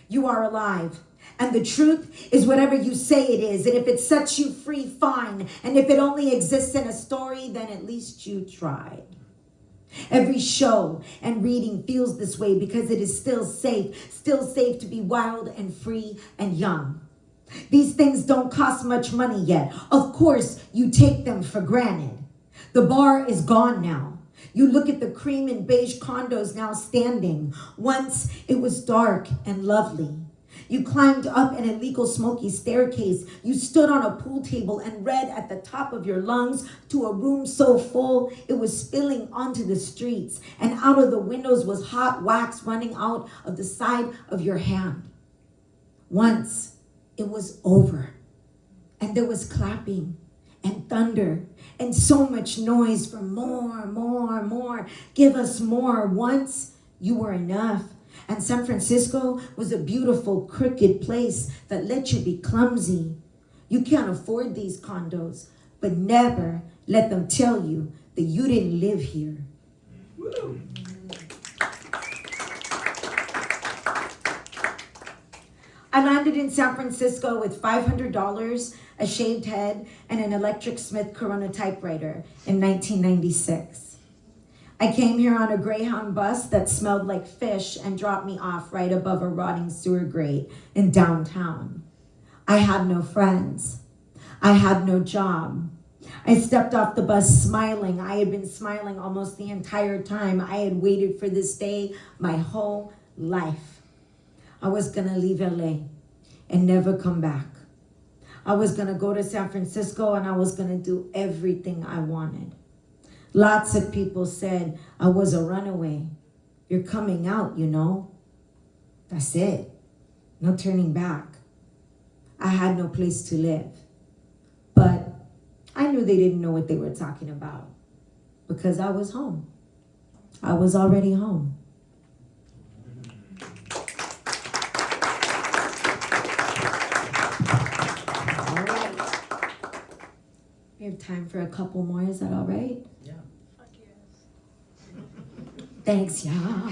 You are alive. And the truth is whatever you say it is. And if it sets you free, fine. And if it only exists in a story, then at least you tried. Every show and reading feels this way because it is still safe to be wild and free and young. These things don't cost much money yet. Of course, you take them for granted. The bar is gone now. You look at the cream and beige condos now standing. Once it was dark and lovely. You climbed up an illegal smoky staircase. You stood on a pool table and read at the top of your lungs to a room so full it was spilling onto the streets. And out of the windows was hot wax running out of the side of your hand. Once it was over. And there was clapping and thunder and so much noise for more, more, more. Give us more. Once you were enough. And San Francisco was a beautiful, crooked place that let you be clumsy. You can't afford these condos, but never let them tell you that you didn't live here. Woo. I landed in San Francisco with $500, a shaved head, and an electric Smith Corona typewriter in 1996. I came here on a Greyhound bus that smelled like fish and dropped me off right above a rotting sewer grate in downtown. I had no friends. I had no job. I stepped off the bus smiling. I had been smiling almost the entire time. I had waited for this day my whole life. I was gonna leave LA and never come back. I was gonna go to San Francisco and I was gonna do everything I wanted. Lots of people said I was a runaway. You're coming out, you know. That's it. No turning back. I had no place to live. But I knew they didn't know what they were talking about because I was home. I was already home. All right. We have time for a couple more. Is that all right? Yeah. Thanks, y'all.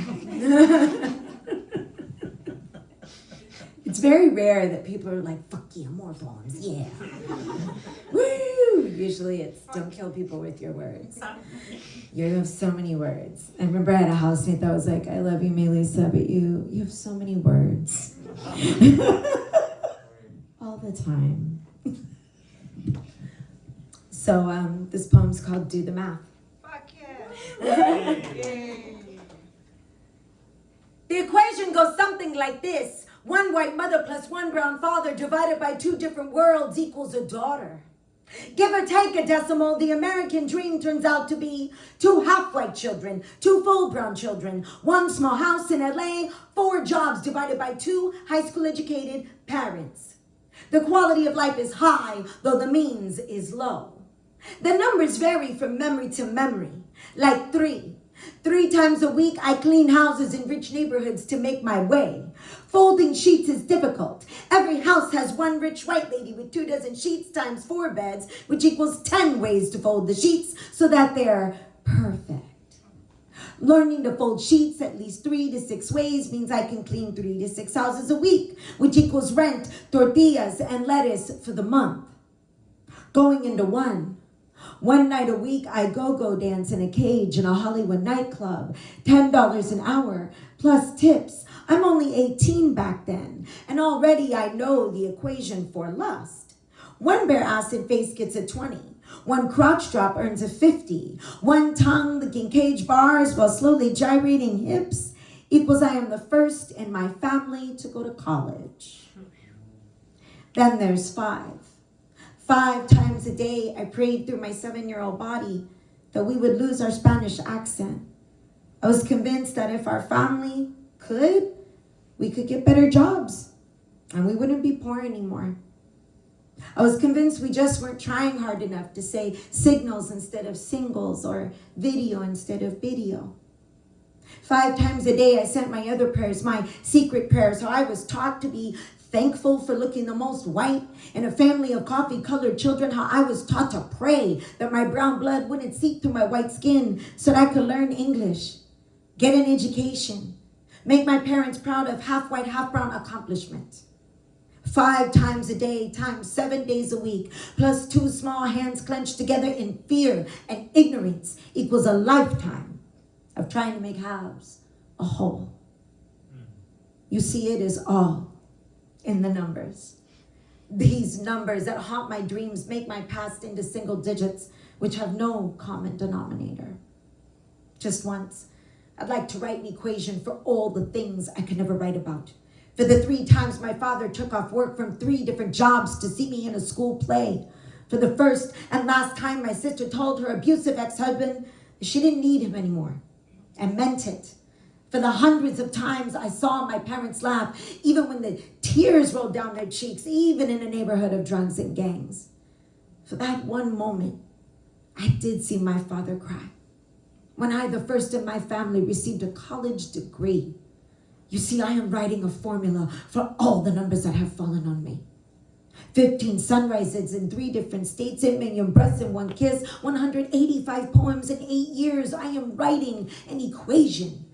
It's very rare that people are like, fuck yeah, more poems, yeah. Woo! Usually it's don't kill people with your words. You have so many words. I remember I had a housemate that was like, I love you, Meliza, but you have so many words. All the time. So this poem's called Do the Math. Fuck yeah. The equation goes something like this. One white mother plus one brown father divided by two different worlds equals a daughter. Give or take a decimal, the American dream turns out to be 2 half-white children, 2 full brown children, 1 small house in LA, 4 jobs divided by 2 high school educated parents. The quality of life is high, though the means is low. The numbers vary from memory to memory, like 3. 3 times a week, I clean houses in rich neighborhoods to make my way. Folding sheets is difficult. Every house has 1 rich white lady with 2 dozen sheets times 4 beds, which equals 10 ways to fold the sheets so that they're perfect. Learning to fold sheets at least 3 to 6 ways means I can clean 3 to 6 houses a week, which equals rent, tortillas, and lettuce for the month. Going into one night a week, I go-go dance in a cage in a Hollywood nightclub. $10 an hour, plus tips. I'm only 18 back then, and already I know the equation for lust. 1 bare acid face gets a 20. 1 crotch drop earns a 50. 1 tongue licking cage bars while slowly gyrating hips equals I am the first in my family to go to college. Then there's 5. 5 times a day, I prayed through my 7-year-old body that we would lose our Spanish accent. I was convinced that if our family could, we could get better jobs and we wouldn't be poor anymore. I was convinced we just weren't trying hard enough to say signals instead of singles or video instead of video. 5 times a day, I sent my other prayers, my secret prayers, so I was taught to be Thankful for looking the most white in a family of coffee-colored children, how I was taught to pray that my brown blood wouldn't seep through my white skin so that I could learn English, get an education, make my parents proud of half white, half brown accomplishment. 5 times a day times 7 days a week, plus 2 small hands clenched together in fear and ignorance equals a lifetime of trying to make halves a whole. You see, it is all in the numbers. These numbers that haunt my dreams make my past into single digits, which have no common denominator. Just once, I'd like to write an equation for all the things I could never write about. For the 3 times my father took off work from 3 different jobs to see me in a school play. For the first and last time my sister told her abusive ex-husband she didn't need him anymore, and meant it. For the hundreds of times I saw my parents laugh, even when the tears rolled down their cheeks, even in a neighborhood of drugs and gangs. For that one moment, I did see my father cry. When I, the first in my family, received a college degree. You see, I am writing a formula for all the numbers that have fallen on me. 15 sunrises in 3 different states, 8 million breaths in 1 kiss, 185 poems in 8 years. I am writing an equation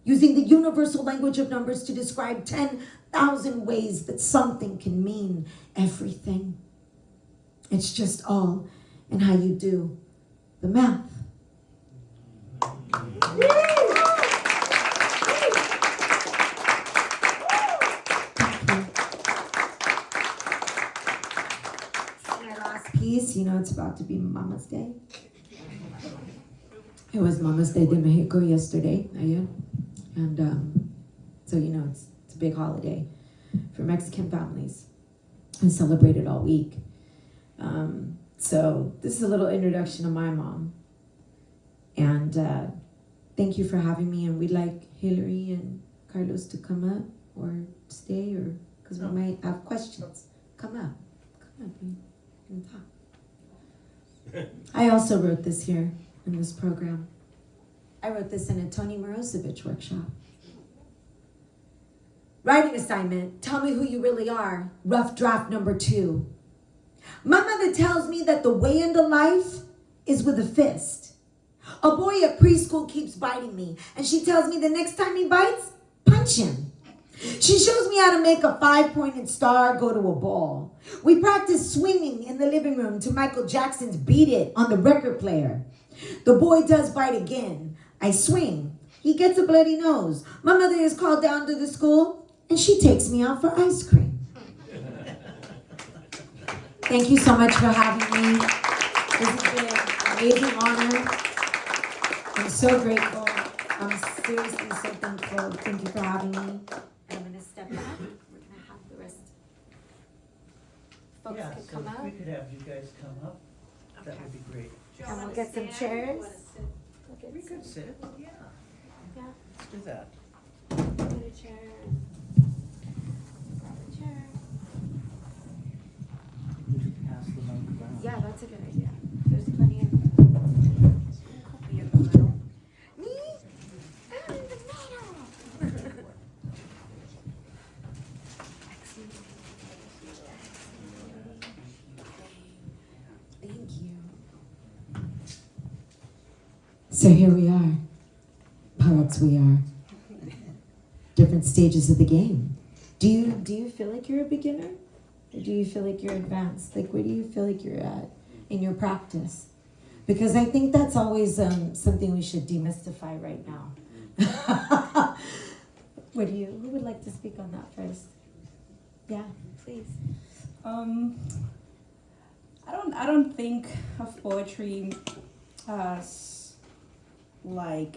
using the universal language of numbers to describe 10,000 ways that something can mean everything. It's just all in how you do the math. My last piece, you know, it's about to be Mama's Day. It was Mama's Day de Mexico yesterday, ayer. And so, you know, it's a big holiday for Mexican families. I celebrate it all week. So this is a little introduction of my mom. And thank you for having me. And we'd like Hilary and Carlos to come up or stay, or because we might have questions. Come up. We can talk. I also wrote this here in this program. I wrote this in a Tony Morozevich workshop. Writing assignment, tell me who you really are. Rough draft number 2. My mother tells me that the way into life is with a fist. A boy at preschool keeps biting me, and she tells me the next time he bites, punch him. She shows me how to make a 5-pointed star go to a ball. We practice swinging in the living room to Michael Jackson's Beat It on the record player. The boy does bite again. I swing. He gets a bloody nose. My mother is called down to the school, and she takes me out for ice cream. Thank you so much for having me. This has been an amazing honor. I'm so grateful. I'm seriously so thankful. Thank you for having me. I'm going to step back. We're going to have the rest. Folks Yeah, can so come if up. we could have you guys come up, that would be great. And we'll get some chairs. We could sit, yeah. Yeah. Let's do that. Get a chair. Grab a chair. We could pass the mic around. Yeah, that's a good idea. There's plenty of coffee in the middle. Me? I'm in the middle. Excellent. Thank you. So here we are. Poets we are. Different stages of the game. Do you feel like you're a beginner? Or do you feel like you're advanced? Like, where do you feel like you're at in your practice? Because I think that's always something we should demystify right now. Who would like to speak on that first? Yeah, please. I don't think of poetry as like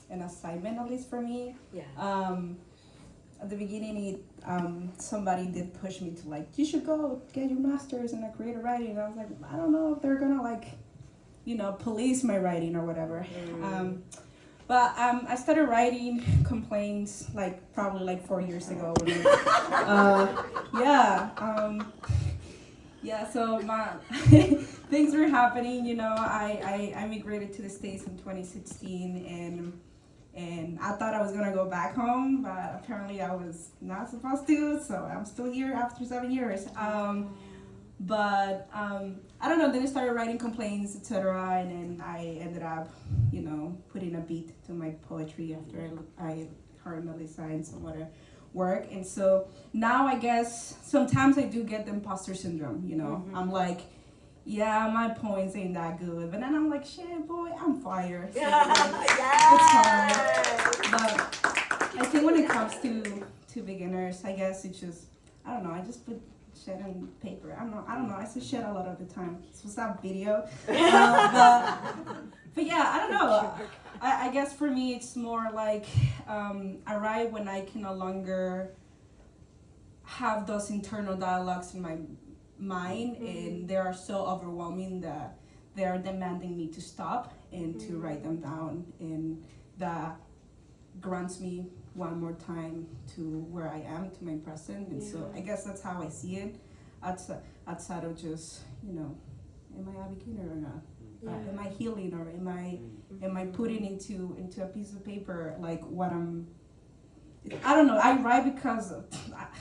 an assignment, at least for me. Yeah. At the beginning, somebody did push me to like, you should go get your master's in creative writing. And I was like, I don't know if they're gonna like, police my writing or whatever. But I started writing complaints like probably like 4 years ago. So my things were happening. I migrated to the States in 2016, And I thought I was gonna go back home, but apparently I was not supposed to, so I'm still here after 7 years. But I don't know, then I started writing complaints, etc. And then I ended up, putting a beat to my poetry after I heard Meliza and some other work. And so now I guess sometimes I do get the imposter syndrome, I'm like, yeah, my poems ain't that good. But then I'm like, shit, boy, I'm fired. So, it's hard. But I think when it comes to beginners, I guess it's just, I don't know, I just put shit on paper. I don't know, I say shit a lot of the time. So stop video. But yeah, I don't know. I guess for me, it's more like I write when I can no longer have those internal dialogues in my mind, and they are so overwhelming that they are demanding me to stop and to write them down, and that grants me one more time to where I am, to my present. And so I guess that's how I see it, outside of just, am I a beginner or not? Am I healing, or am I putting into a piece of paper like what I don't know. I write because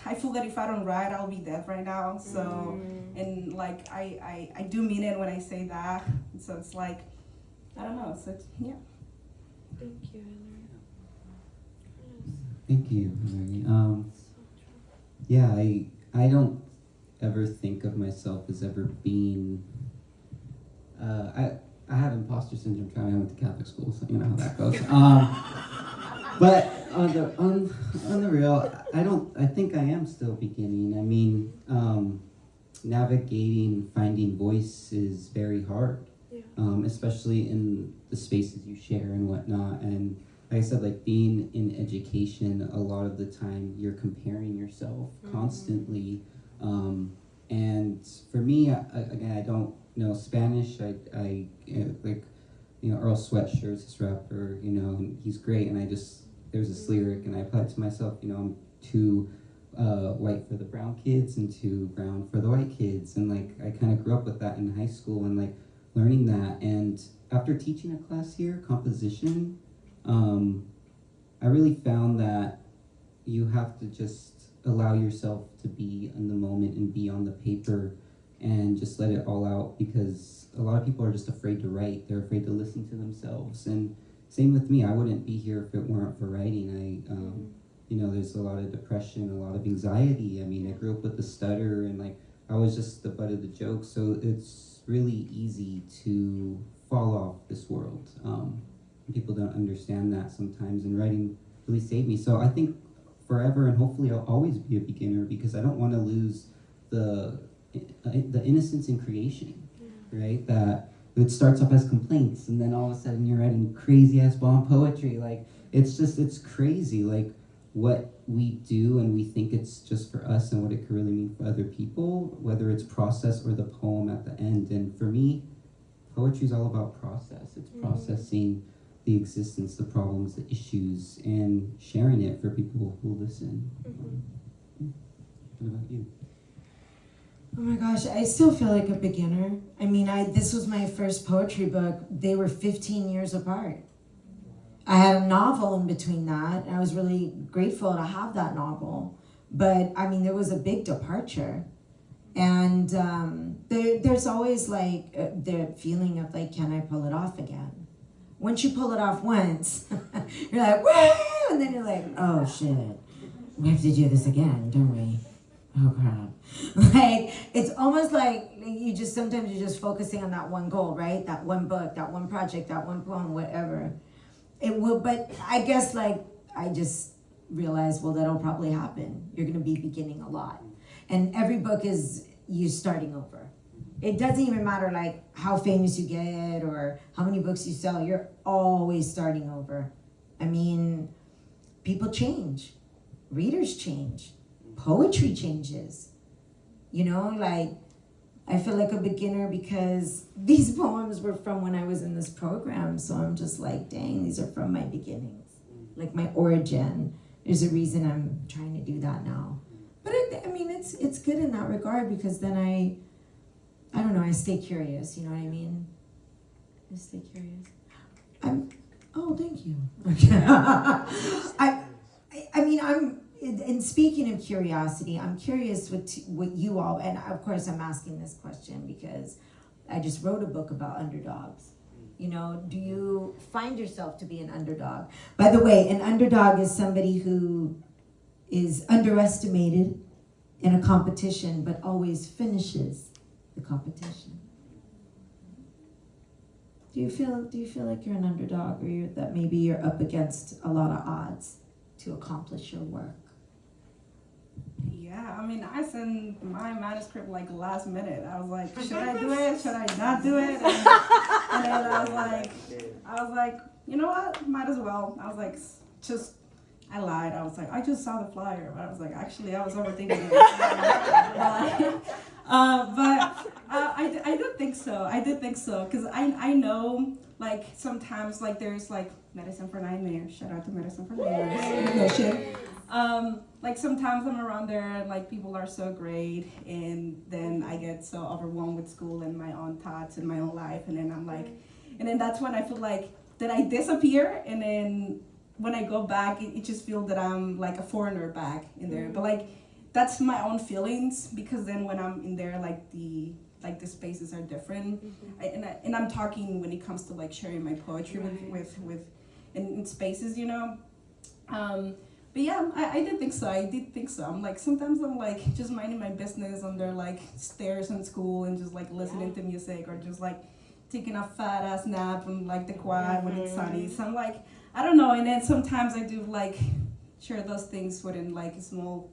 I feel that if I don't write, I'll be dead right now. So, and like I do mean it when I say that. So it's like, I don't know. So yeah. Thank you, Thank you, Hilary. Yeah, I don't ever think of myself as ever being. I have imposter syndrome. I went to Catholic school, so you know how that goes. But on the real, I think I am still beginning. I mean, navigating, finding voice is very hard, especially in the spaces you share and whatnot. And like I said, like being in education, a lot of the time you're comparing yourself constantly. And for me, again, I don't know Spanish. I like, Earl Sweatshirt's this rapper, and he's great. And there's this lyric, and I apply it to myself. I'm too white for the brown kids and too brown for the white kids. And like, I kind of grew up with that in high school and like learning that. And after teaching a class here, composition, I really found that you have to just allow yourself to be in the moment and be on the paper and just let it all out, because a lot of people are just afraid to write. They're afraid to listen to themselves. And same with me. I wouldn't be here if it weren't for writing. There's a lot of depression, a lot of anxiety. I mean, I grew up with a stutter, and like I was just the butt of the joke. So it's really easy to fall off this world. People don't understand that sometimes, and writing really saved me. So I think forever, and hopefully I'll always be a beginner, because I don't want to lose the innocence in creation, right? That it starts off as complaints, and then all of a sudden you're writing crazy ass bomb poetry. Like it's crazy, like what we do, and we think it's just for us, and what it could really mean for other people, whether it's process or the poem at the end. And for me, poetry is all about process. It's processing the existence, the problems, the issues, and sharing it for people who listen. What about you? Oh my gosh, I still feel like a beginner. I mean, this was my first poetry book. They were 15 years apart. I had a novel in between that, and I was really grateful to have that novel. But I mean, there was a big departure. And there's always like the feeling of like, can I pull it off again? Once you pull it off once, you're like, woo! And then you're like, oh shit, we have to do this again, don't we? Oh crap. Like, it's almost like sometimes you're just focusing on that one goal, right? That one book, that one project, that one poem, whatever. But I guess like, I just realized, well, that'll probably happen. You're gonna be beginning a lot. And every book is you starting over. It doesn't even matter like how famous you get or how many books you sell, you're always starting over. I mean, people change, readers change, poetry changes. Like I feel like a beginner because these poems were from when I was in this program. So I'm just like, dang, these are from my beginnings, like my origin. There's a reason I'm trying to do that now. But it's good in that regard, because then I don't know, I stay curious, you know what I mean? I stay curious. Oh, thank you. I mean, in speaking of curiosity, I'm curious what you all, and of course I'm asking this question because I just wrote a book about underdogs. You know, do you find yourself to be an underdog? By the way, an underdog is somebody who is underestimated in a competition, but always finishes the competition. Do you feel like you're an underdog, or that maybe you're up against a lot of odds to accomplish your work? Yeah, I mean, I sent my manuscript like last minute. I was like, should I do it? Should I not do it? And then I was like, you know what? Might as well. I was like, I lied. I was like, I just saw the flyer, but I was like, actually, I was overthinking it. But I did think so. I did think so, because I know, like, sometimes, like, there's, like, Medicine for Nightmares. Shout out to Medicine for Nightmares. No shit. Like, sometimes I'm around there, and, like, people are so great, and then I get so overwhelmed with school and my own thoughts and my own life, and then I'm like, and then that's when I feel like that I disappear, and then when I go back, it just feels that I'm like a foreigner back in there. But like, that's my own feelings, because then when I'm in there, like the spaces are different. And I'm talking when it comes to like sharing my poetry with in spaces, you know. But yeah, I did think so. I did think so. I'm like, sometimes I'm like just minding my business under like stairs in school and just like listening to music, or just like taking a fat ass nap on like the quad when it's sunny. So I'm like, I don't know. And then sometimes I do like share those things within like a small,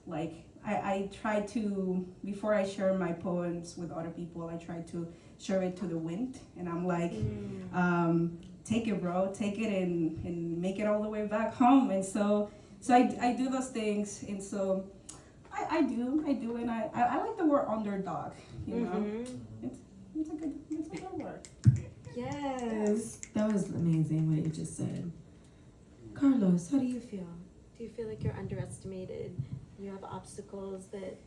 like I try to, before I share my poems with other people, I try to share it to the wind. And I'm like, take it, bro, take it and make it all the way back home. And so I do those things. And so I do. And I like the word underdog, you know. It's a good word. Yes. That was amazing what you just said. Carlos, how do you feel? Do you feel like you're underestimated? You have obstacles that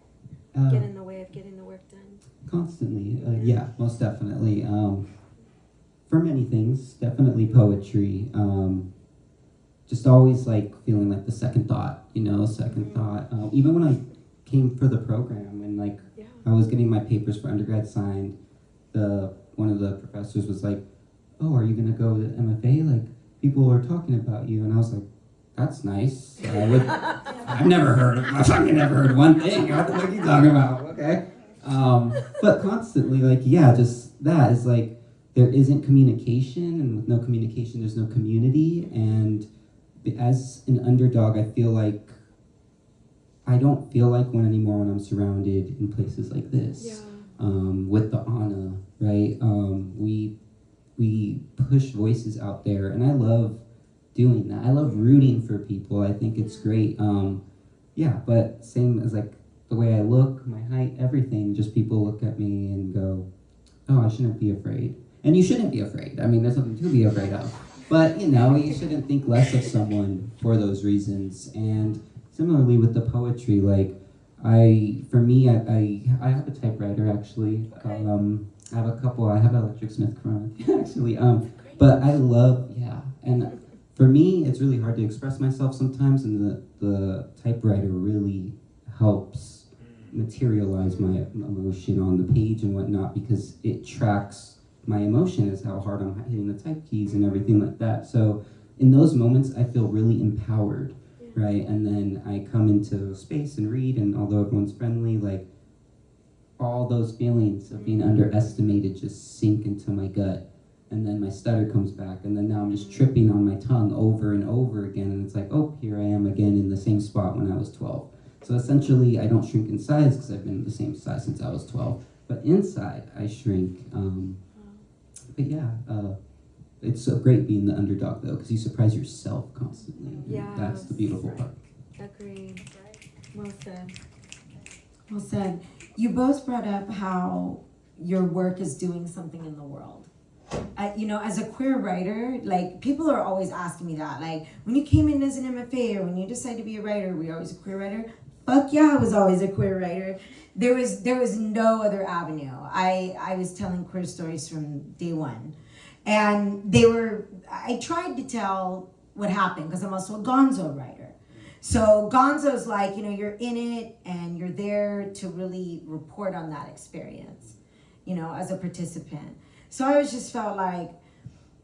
Uh, get in the way of getting the work done? Constantly, yeah, most definitely. For many things, definitely poetry. Just always like feeling like the second thought, you know, second thought. Even when I came for the program and like I was getting my papers for undergrad signed, one of the professors was like, "Oh, are you gonna go to MFA? Like, people are talking about you." And I was like, "That's nice. I've never heard of one thing. What the fuck are you talking about?" Okay. But constantly, like, yeah, just that is like, there isn't communication, and with no communication, there's no community. And as an underdog, I feel like I don't feel like one anymore when I'm surrounded in places like this. Yeah. With the ANA, right? We push voices out there, and I love doing that. I love rooting for people. I think it's great. Yeah, but same as like the way I look, my height, everything, just people look at me and go, "Oh, I shouldn't be afraid." And you shouldn't be afraid. I mean, there's something to be afraid of. But, you know, you shouldn't think less of someone for those reasons. And similarly with the poetry, like, I have a typewriter, actually. I have an Electric Smith Chronic, actually. But I love, and for me, it's really hard to express myself sometimes, and the typewriter really helps materialize my emotion on the page and whatnot, because it tracks my emotion as how hard I'm hitting the type keys and everything like that. So in those moments, I feel really empowered, right? And then I come into space and read, and although everyone's friendly, like, all those feelings of being underestimated just sink into my gut. And then my stutter comes back, and then now I'm just tripping on my tongue over and over again, and it's like, oh, here I am again in the same spot when I was 12. So essentially, I don't shrink in size because I've been the same size since I was 12, but inside I shrink. But yeah, it's so great being the underdog though, because you surprise yourself constantly. Yeah, That's the beautiful part. Agreed. Well said. Well said. You both brought up how your work is doing something in the world. You know, as a queer writer, like, people are always asking me that. Like, when you came in as an MFA, or when you decided to be a writer, were you always a queer writer? Fuck yeah, I was always a queer writer. There was no other avenue. I was telling queer stories from day one. And I tried to tell what happened because I'm also a gonzo writer. So gonzo's like, you're in it and you're there to really report on that experience, as a participant. So I just felt like,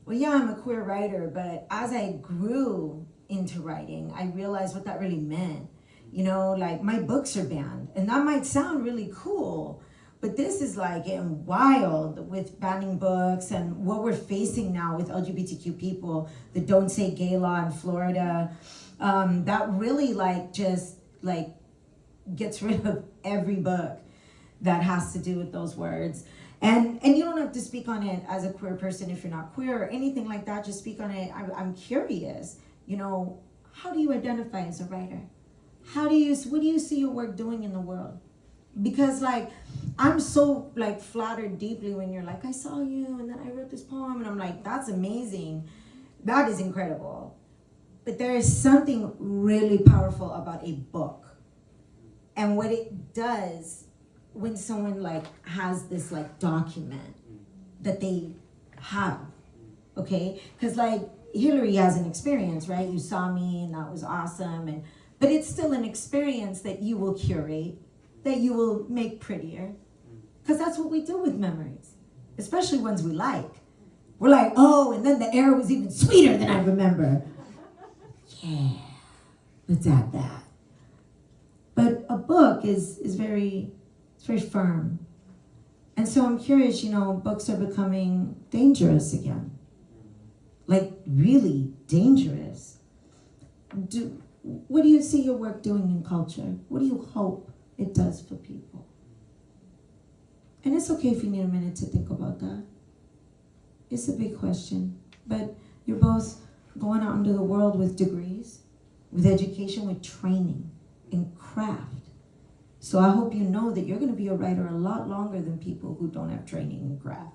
well, yeah, I'm a queer writer, but as I grew into writing, I realized what that really meant. Like my books are banned, and that might sound really cool, but this is like getting wild with banning books and what we're facing now with LGBTQ people, the Don't Say Gay law in Florida, that really just gets rid of every book that has to do with those words. And you don't have to speak on it as a queer person if you're not queer or anything like that. Just speak on it. I'm curious, how do you identify as a writer? What do you see your work doing in the world? Because I'm so flattered deeply when you're like, I saw you and then I wrote this poem, and I'm like, that's amazing. That is incredible. But there is something really powerful about a book and what it does when someone has this document that they have, okay? Because Hilary has an experience, right? You saw me and that was awesome, but it's still an experience that you will curate, that you will make prettier, because that's what we do with memories, especially ones we like. We're like, oh, and then the air was even sweeter than I remember. Yeah, let's add that. But a book is very firm. And so I'm curious, books are becoming dangerous again. Really dangerous. What do you see your work doing in culture? What do you hope it does for people? And it's okay if you need a minute to think about that. It's a big question. But you're both going out into the world with degrees, with education, with training, in craft. So I hope you know that you're going to be a writer a lot longer than people who don't have training in craft.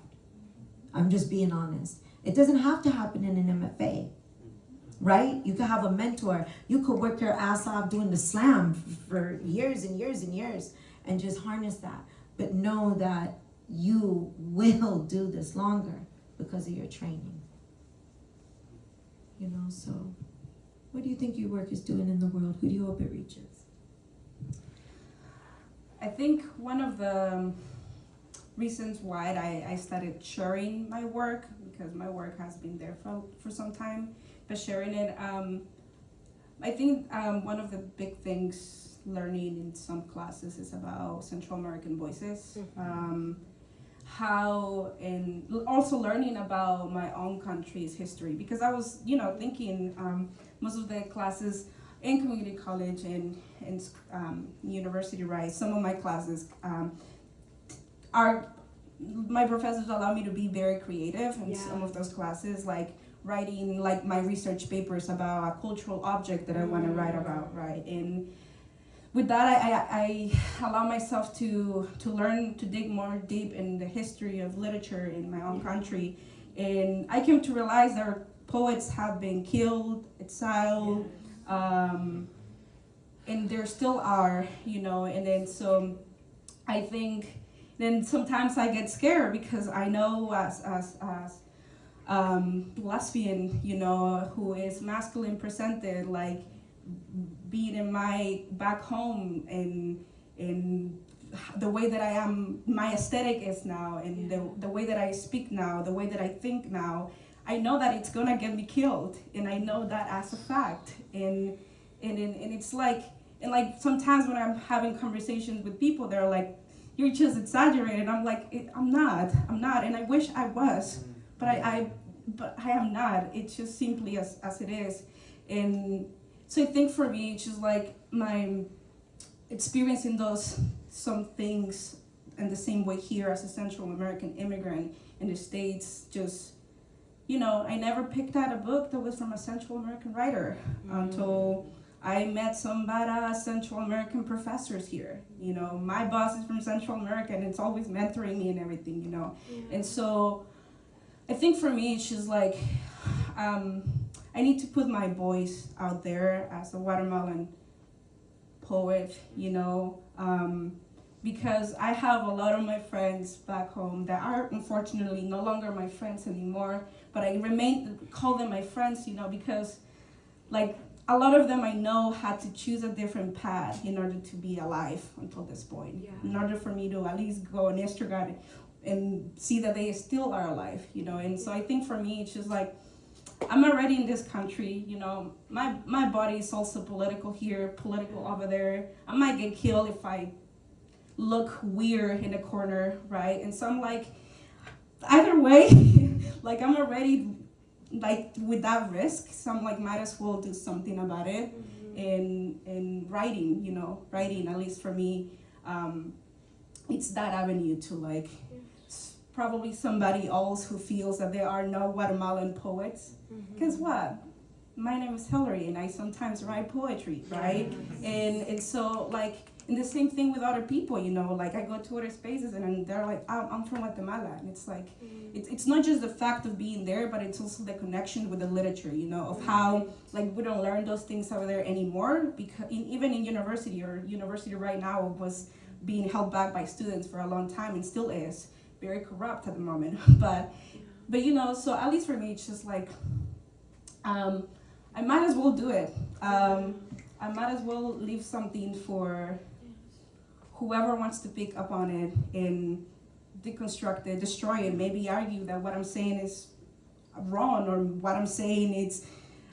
I'm just being honest. It doesn't have to happen in an MFA, right? You could have a mentor. You could work your ass off doing the slam for years and years and years and just harness that. But know that you will do this longer because of your training. So what do you think your work is doing in the world? Who do you hope it reaches? I think one of the reasons why I started sharing my work, because my work has been there for some time, but sharing it, I think one of the big things learning in some classes is about Central American voices. And also learning about my own country's history, because I was, thinking most of the classes in community college and university, right? Some of my classes my professors allow me to be very creative in some of those classes, writing my research papers about a cultural object that I want to write about, right? And with that, I allow myself to learn, to dig more deep in the history of literature in my own country. And I came to realize that poets have been killed, exiled, and there still are, and then so I think then sometimes I get scared because I know as lesbian, who is masculine presented, being in my back home and the way that I am, my aesthetic is now, and the way that I speak now, the way that I think now, I know that it's gonna get me killed, and I know that as a fact. And it's sometimes when I'm having conversations with people, they're like, "You're just exaggerating." I'm like, I'm not, and I wish I was, but I am not. It's just simply as it is. And so I think for me, it's just my experiencing some things in the same way here as a Central American immigrant in the States, just, I never picked out a book that was from a Central American writer until I met some badass Central American professors here. My boss is from Central America, and it's always mentoring me and everything, And so I think for me, it's just I need to put my voice out there as a Guatemalan poet, because I have a lot of my friends back home that are unfortunately no longer my friends anymore, but I call them my friends, because like a lot of them I know had to choose a different path in order to be alive until this point. Yeah. In order for me to at least go on Instagram and see that they still are alive, and so I think for me it's just like, I'm already in this country, my body is also political here, political over there. I might get killed if I look weird in a corner, right? And so I'm like, either way, like I'm already like with that risk, so I'm like, might as well do something about it. And writing, at least for me, it's that avenue to like probably somebody else who feels that there are no Guatemalan poets. Guess what? My name is Hilary, and I sometimes write poetry, right? And so like, and the same thing with other people, like I go to other spaces and they're like, I'm from Guatemala, and it's like, it's not just the fact of being there, but it's also the connection with the literature, of how like we don't learn those things over there anymore, because even in university right now was being held back by students for a long time and still is very corrupt at the moment. but so at least for me, it's just like, I might as well do it. I might as well leave something for whoever wants to pick up on it and deconstruct it, destroy it, maybe argue that what I'm saying is wrong, or what I'm saying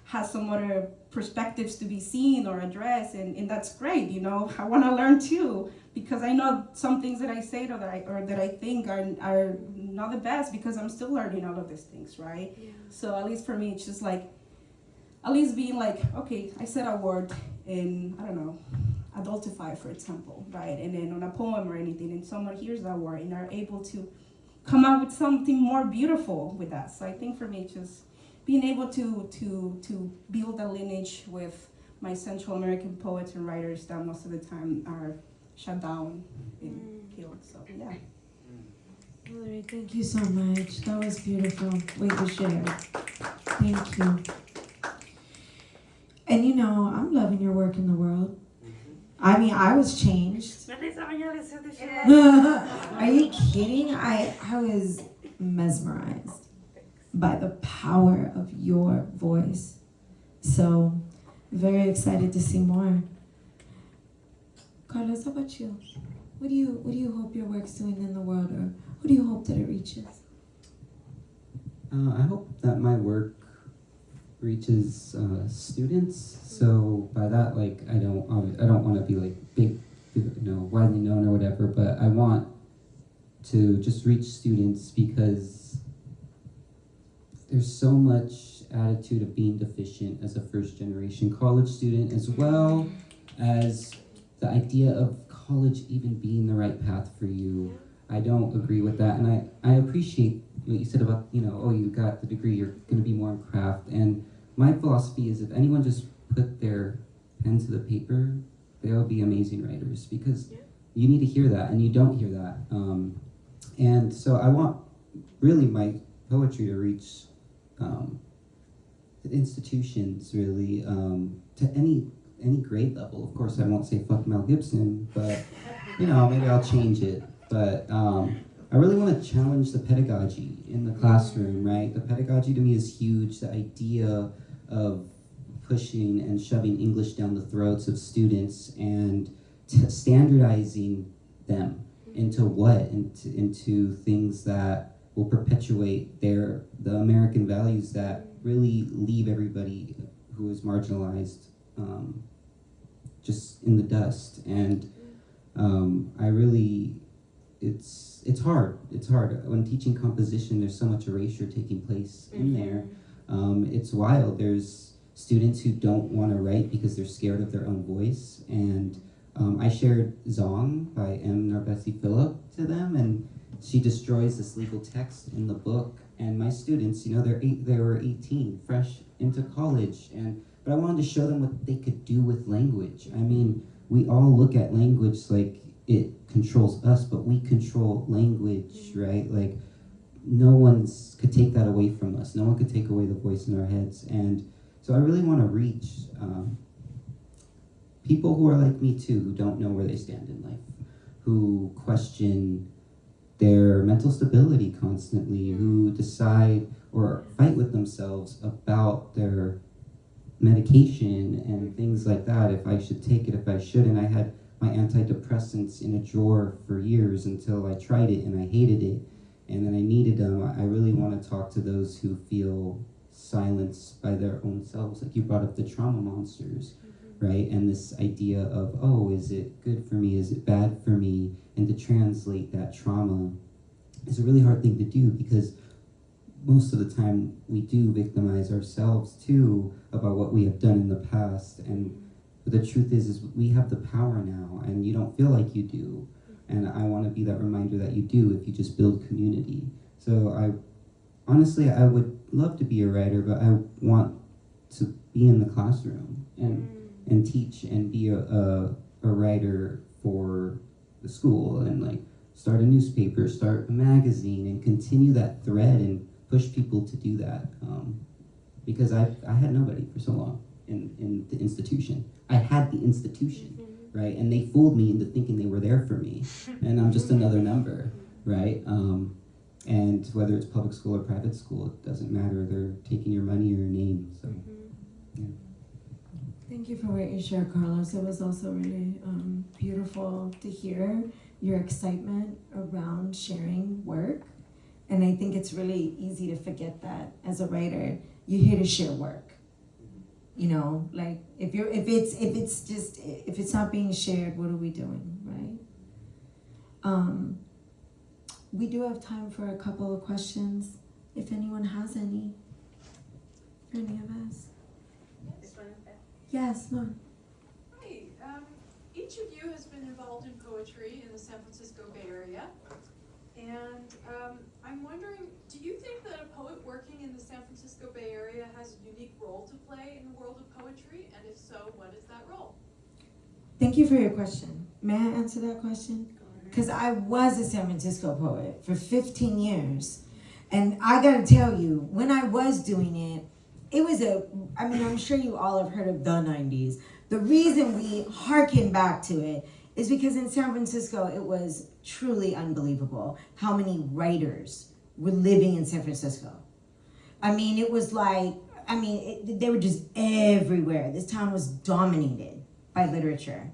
has some other perspectives to be seen or addressed, and that's great, I want to learn too, because I know some things that I say or that I think are not the best, because I'm still learning all of these things, right? Yeah. So at least for me, it's just like, at least being like, okay, I said a word in, I don't know, adultify, for example, right? And then on a poem or anything, and someone hears that word and are able to come out with something more beautiful with that. So I think for me, just being able to build a lineage with my Central American poets and writers that most of the time are shut down and killed. So yeah. Hilary, thank you so much. That was beautiful. Way to share. Thank you. And I'm loving your work in the world. I mean, I was changed. Meliza Bañales said the shit. Are you kidding? I was mesmerized by the power of your voice. So, very excited to see more. Carlos, how about you? What do you hope your work's doing in the world, or who do you hope that it reaches? I hope that my work reaches students. So by that, like, I don't want to be like big, widely known or whatever, but I want to just reach students, because there's so much attitude of being deficient as a first generation college student, as well as the idea of college even being the right path for you. I don't agree with that, and I appreciate what you said about, you got the degree, you're going to be more in craft. And my philosophy is, if anyone just put their pen to the paper, they'll be amazing writers, because you need to hear that, and you don't hear that. And so I want really my poetry to reach institutions, really, to any grade level. Of course, I won't say fuck Mel Gibson, but maybe I'll change it. But I really want to challenge the pedagogy in the classroom, right? The pedagogy to me is huge. The idea of pushing and shoving English down the throats of students and standardizing them into into things that will perpetuate the American values that really leave everybody who is marginalized just in the dust. And I really, it's hard. It's hard. When teaching composition, there's so much erasure taking place in there. It's wild. There's students who don't want to write because they're scared of their own voice. And I shared Zong by M. Narbesi Phillip to them, and she destroys this legal text in the book. And my students, they were 18, fresh into college, but I wanted to show them what they could do with language. I mean, we all look at language like it controls us, but we control language, right? Like, no one could take that away from us. No one could take away the voice in our heads. And so I really want to reach people who are like me too, who don't know where they stand in life, who question their mental stability constantly, who decide or fight with themselves about their medication and things like that, if I should take it, if I shouldn't. I had my antidepressants in a drawer for years until I tried it and I hated it, and then I needed them. I really want to talk to those who feel silenced by their own selves, like you brought up the trauma monsters, right? And this idea of, oh, is it good for me, is it bad for me? And to translate that trauma is a really hard thing to do, because most of the time we do victimize ourselves too about what we have done in the past. And the truth is we have the power now, and you don't feel like you do. And I want to be that reminder that you do if you just build community. So I would love to be a writer, but I want to be in the classroom and teach and be a writer for the school, and like start a newspaper, start a magazine, and continue that thread and push people to do that. Because I had nobody for so long in the institution. I had the institution, right? And they fooled me into thinking they were there for me, and I'm just another number, right? And whether it's public school or private school, it doesn't matter. They're taking your money or your name. So, yeah. Thank you for what you shared, Carlos. It was also really beautiful to hear your excitement around sharing work. And I think it's really easy to forget that as a writer, you're here to share work. You know, like if it's not being shared, what are we doing, right? We do have time for a couple of questions, if anyone has any. For any of us. Yes, Mom. Hi, each of you has been involved in poetry in the San Francisco Bay Area. And I'm wondering, do you think that a poet working in the San Francisco Bay Area has a unique role to play in the world of poetry? And if so, what is that role? Thank you for your question. May I answer that question? Because I was a San Francisco poet for 15 years. And I gotta tell you, when I was doing it, it was I'm sure you all have heard of the 90s. The reason we hearken back to it is because in San Francisco, it was truly unbelievable how many writers were living in San Francisco. I mean, it was like, they were just everywhere. This town was dominated by literature.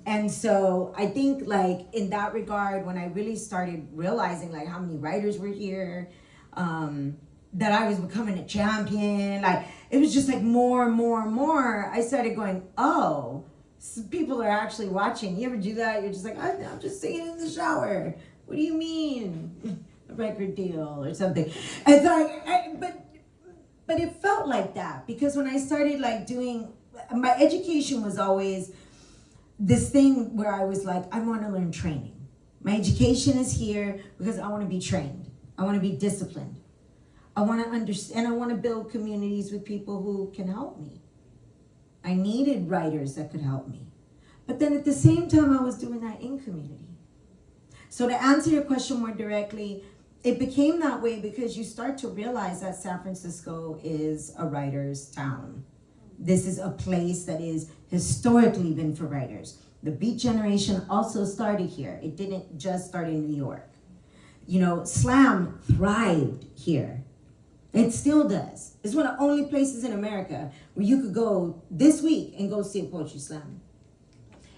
And so I think like in that regard, when I really started realizing like how many writers were here, that I was becoming a champion, like it was just like more and more and more, I started going, oh, so people are actually watching. You ever do that? You're just like, I'm just singing in the shower. What do you mean? A record deal or something. And so but it felt like that because when I started like doing, my education was always this thing where I was like, I want to learn training. My education is here because I want to be trained. I want to be disciplined. I want to understand. I want to build communities with people who can help me. I needed writers that could help me. But then at the same time, I was doing that in community. So to answer your question more directly, it became that way because you start to realize that San Francisco is a writer's town. This is a place that is historically been for writers. The Beat Generation also started here. It didn't just start in New York. You know, slam thrived here. It still does. It's one of the only places in America where you could go this week and go see a poetry slam.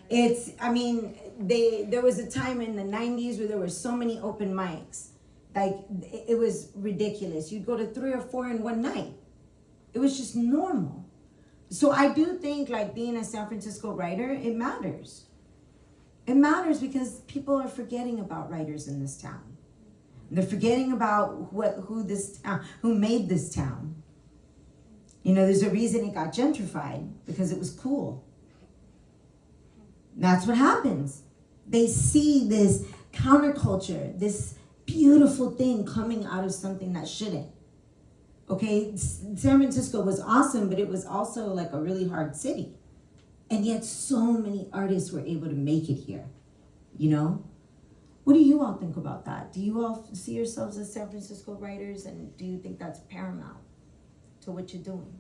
There was a time in the 90s where there were so many open mics. Like, it was ridiculous. You'd go to 3 or 4 in one night. It was just normal. So I do think, like, being a San Francisco writer, it matters. It matters because people are forgetting about writers in this town. They're forgetting about who made this town. You know, there's a reason it got gentrified, because it was cool. That's what happens. They see this counterculture, this beautiful thing coming out of something that shouldn't. Okay, San Francisco was awesome, but it was also like a really hard city. And yet so many artists were able to make it here, you know? What do you all think about that? Do you all see yourselves as San Francisco writers, and do you think that's paramount to what you're doing?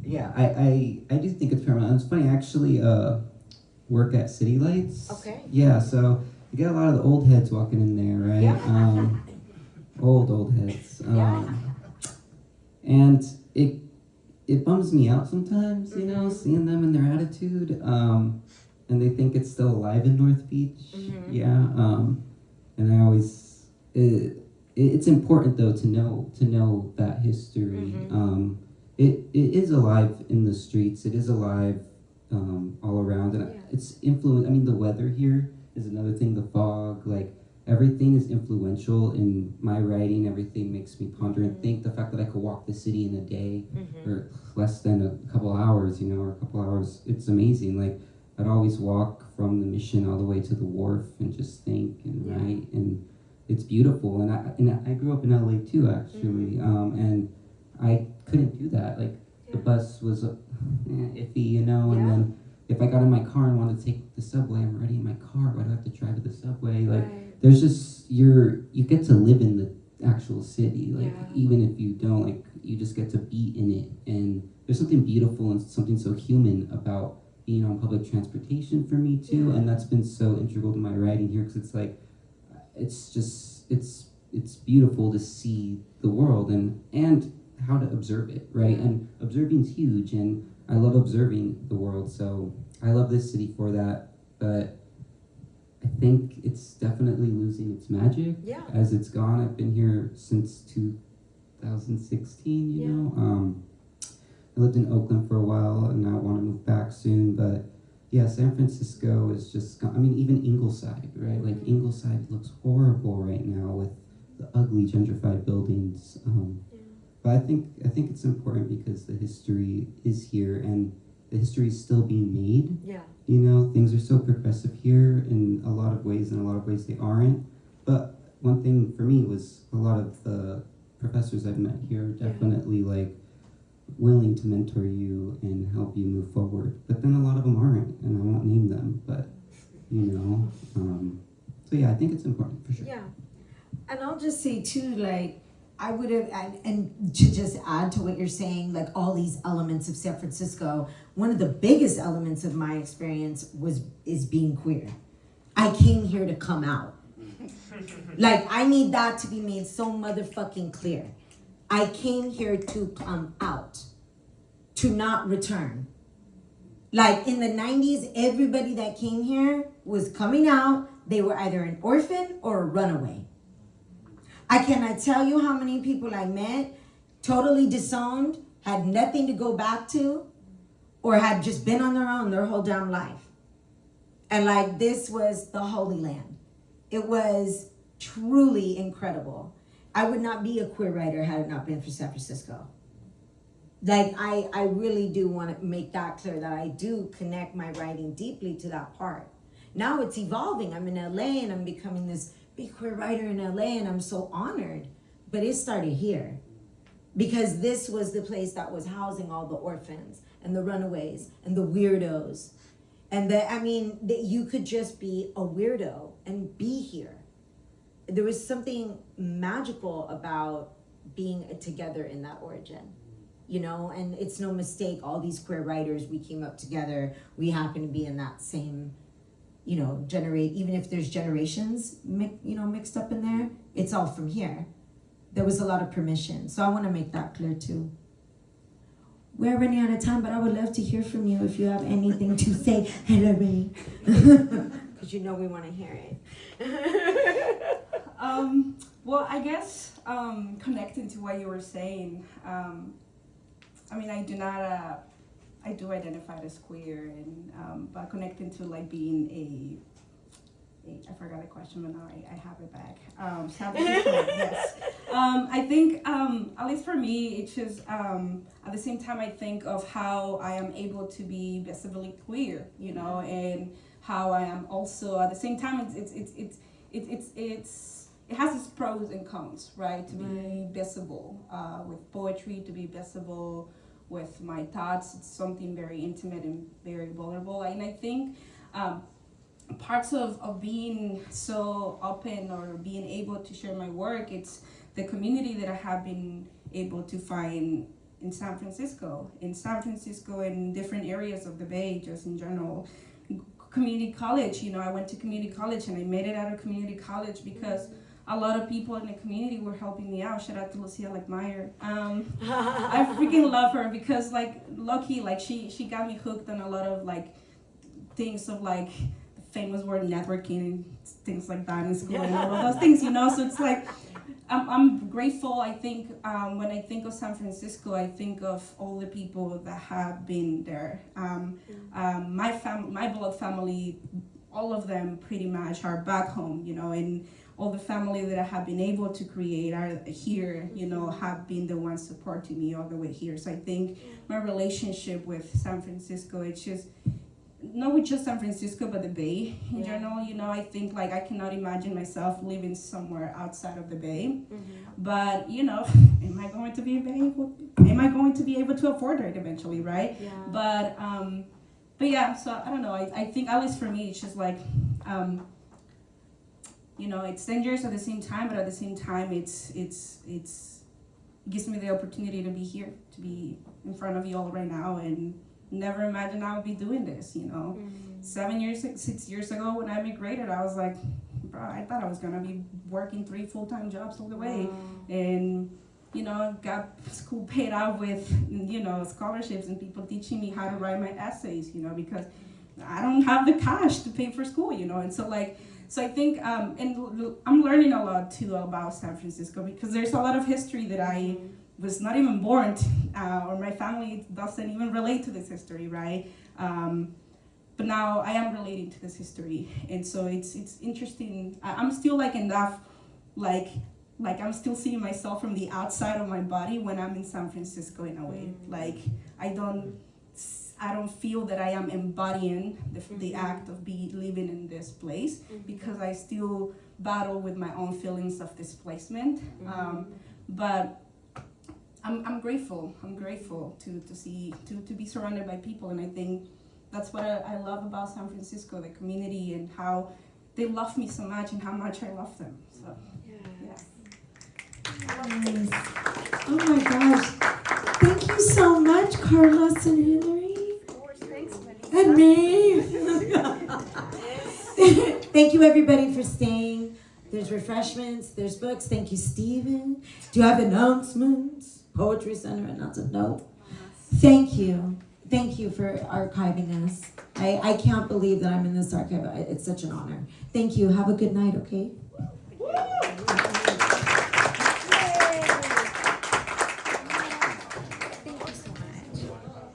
Yeah, I do think it's paramount. It's funny, I actually work at City Lights. Okay. Yeah, so you get a lot of the old heads walking in there, right? Yeah. Old heads. Yeah. And it bums me out sometimes, you know, seeing them and their attitude. And they think it's still alive in North Beach. Yeah. And I always it's important though to know that history. It is alive in the streets. It is alive all around, and it's influence. I mean, the weather here is another thing. The fog, like everything, is influential in my writing. Everything makes me ponder and think. The fact that I could walk the city in a day, or less than a couple hours, you know, or a couple hours, it's amazing. Like I'd always walk from the Mission all the way to the wharf and just think and write, and it's beautiful. And I grew up in LA too, actually, and I couldn't do that. Like the bus was iffy, you know, and then if I got in my car and wanted to take the subway, I'm already in my car. Why do I have to drive to the subway? Like there's just you get to live in the actual city. Like even if you don't, like you just get to be in it. And there's something beautiful and something so human about being on public transportation for me too. And that's been so integral to my writing here, because it's like it's beautiful to see the world and how to observe it, right? And observing's huge, and I love observing the world, so I love this city for that. But I think it's definitely losing its magic as it's gone. I've been here since 2016, you know. I lived in Oakland for a while, and I want to move back soon, but yeah, San Francisco is just, I mean, even Ingleside, right? Like Ingleside looks horrible right now with the ugly gentrified buildings. But I think it's important because the history is here, and the history is still being made. Yeah. You know, things are so progressive here in a lot of ways, and a lot of ways they aren't. But one thing for me was a lot of the professors I've met here are definitely like willing to mentor you and help you move forward. But then a lot of them aren't, and I won't name them, but you know. So yeah, I think it's important for sure. Yeah. And I'll just say too, like, I would have, and to just add to what you're saying, like all these elements of San Francisco, one of the biggest elements of my experience is being queer. I came here to come out. Like, I need that to be made so motherfucking clear. I came here to come out, to not return. Like in the 90s, everybody that came here was coming out. They were either an orphan or a runaway. I cannot tell you how many people I met, totally disowned, had nothing to go back to, or had just been on their own their whole damn life. And like, this was the Holy Land. It was truly incredible. I would not be a queer writer had it not been for San Francisco. Like, I really do want to make that clear, that I do connect my writing deeply to that part. Now it's evolving. I'm in LA and I'm becoming this big queer writer in LA, and I'm so honored. But it started here, because this was the place that was housing all the orphans and the runaways and the weirdos. And that you could just be a weirdo and be here. There was something magical about being together in that origin, you know. And it's no mistake, all these queer writers, we came up together. We happen to be in that same, you know, even if there's generations, mixed up in there, it's all from here. There was a lot of permission. So I want to make that clear too. We're running out of time, but I would love to hear from you if you have anything to say, Hilary. Because you know we want to hear it. Well, I guess connecting to what you were saying, I mean, I do identify as queer, and but connecting to like being I forgot the question, but now I have it back. Yes. I think at least for me, it's just at the same time I think of how I am able to be visibly queer, you know, and how I am also at the same time it has its pros and cons, right? To be visible with poetry, to be visible with my thoughts. It's something very intimate and very vulnerable. And I think parts of being so open or being able to share my work, it's the community that I have been able to find in San Francisco, in different areas of the Bay, just in general. Community college, I went to community college and I made it out of community college because a lot of people in the community were helping me out. Shout out to Lucia Meyer. I freaking love her because lucky, she got me hooked on a lot of things of the famous word networking and things like that in school and all of those things, so it's I'm grateful. I think when I think of San Francisco, I think of all the people that have been there. My blood family, all of them pretty much are back home, and all the family that I have been able to create are here, have been the ones supporting me all the way here. So I think my relationship with San Francisco, it's just, not with just San Francisco, but the Bay in general, I think I cannot imagine myself living somewhere outside of the Bay. But, am I going to be able to afford it eventually, right? Yeah. But yeah, so I don't know. I think at least for me, it's just it's dangerous at the same time, but at the same time, it gives me the opportunity to be here, to be in front of you all right now, and never imagined I would be doing this, 6 years ago when I immigrated, I was like, bro, I thought I was gonna be working 3 full-time jobs all the way. And, got school paid out with, scholarships and people teaching me how to write my essays, because I don't have the cash to pay for school, and so so I think, and I'm learning a lot too about San Francisco because there's a lot of history that I was not even born to, or my family doesn't even relate to this history, right? But now I am relating to this history, and so it's interesting. I'm still enough, I'm still seeing myself from the outside of my body when I'm in San Francisco in a way. I don't feel that I am embodying the act of living in this place because I still battle with my own feelings of displacement. But I'm grateful. I'm grateful to be surrounded by people, and I think that's what I love about San Francisco, the community, and how they love me so much, and how much I love them. So yeah. Nice. Oh my gosh! Thank you so much, Carlos and Hilary. And me. Thank you, everybody, for staying. There's refreshments. There's books. Thank you, Stephen. Do you have announcements? Poetry Center announcement? No. Thank you. Thank you for archiving us. I can't believe that I'm in this archive. It's such an honor. Thank you. Have a good night, okay?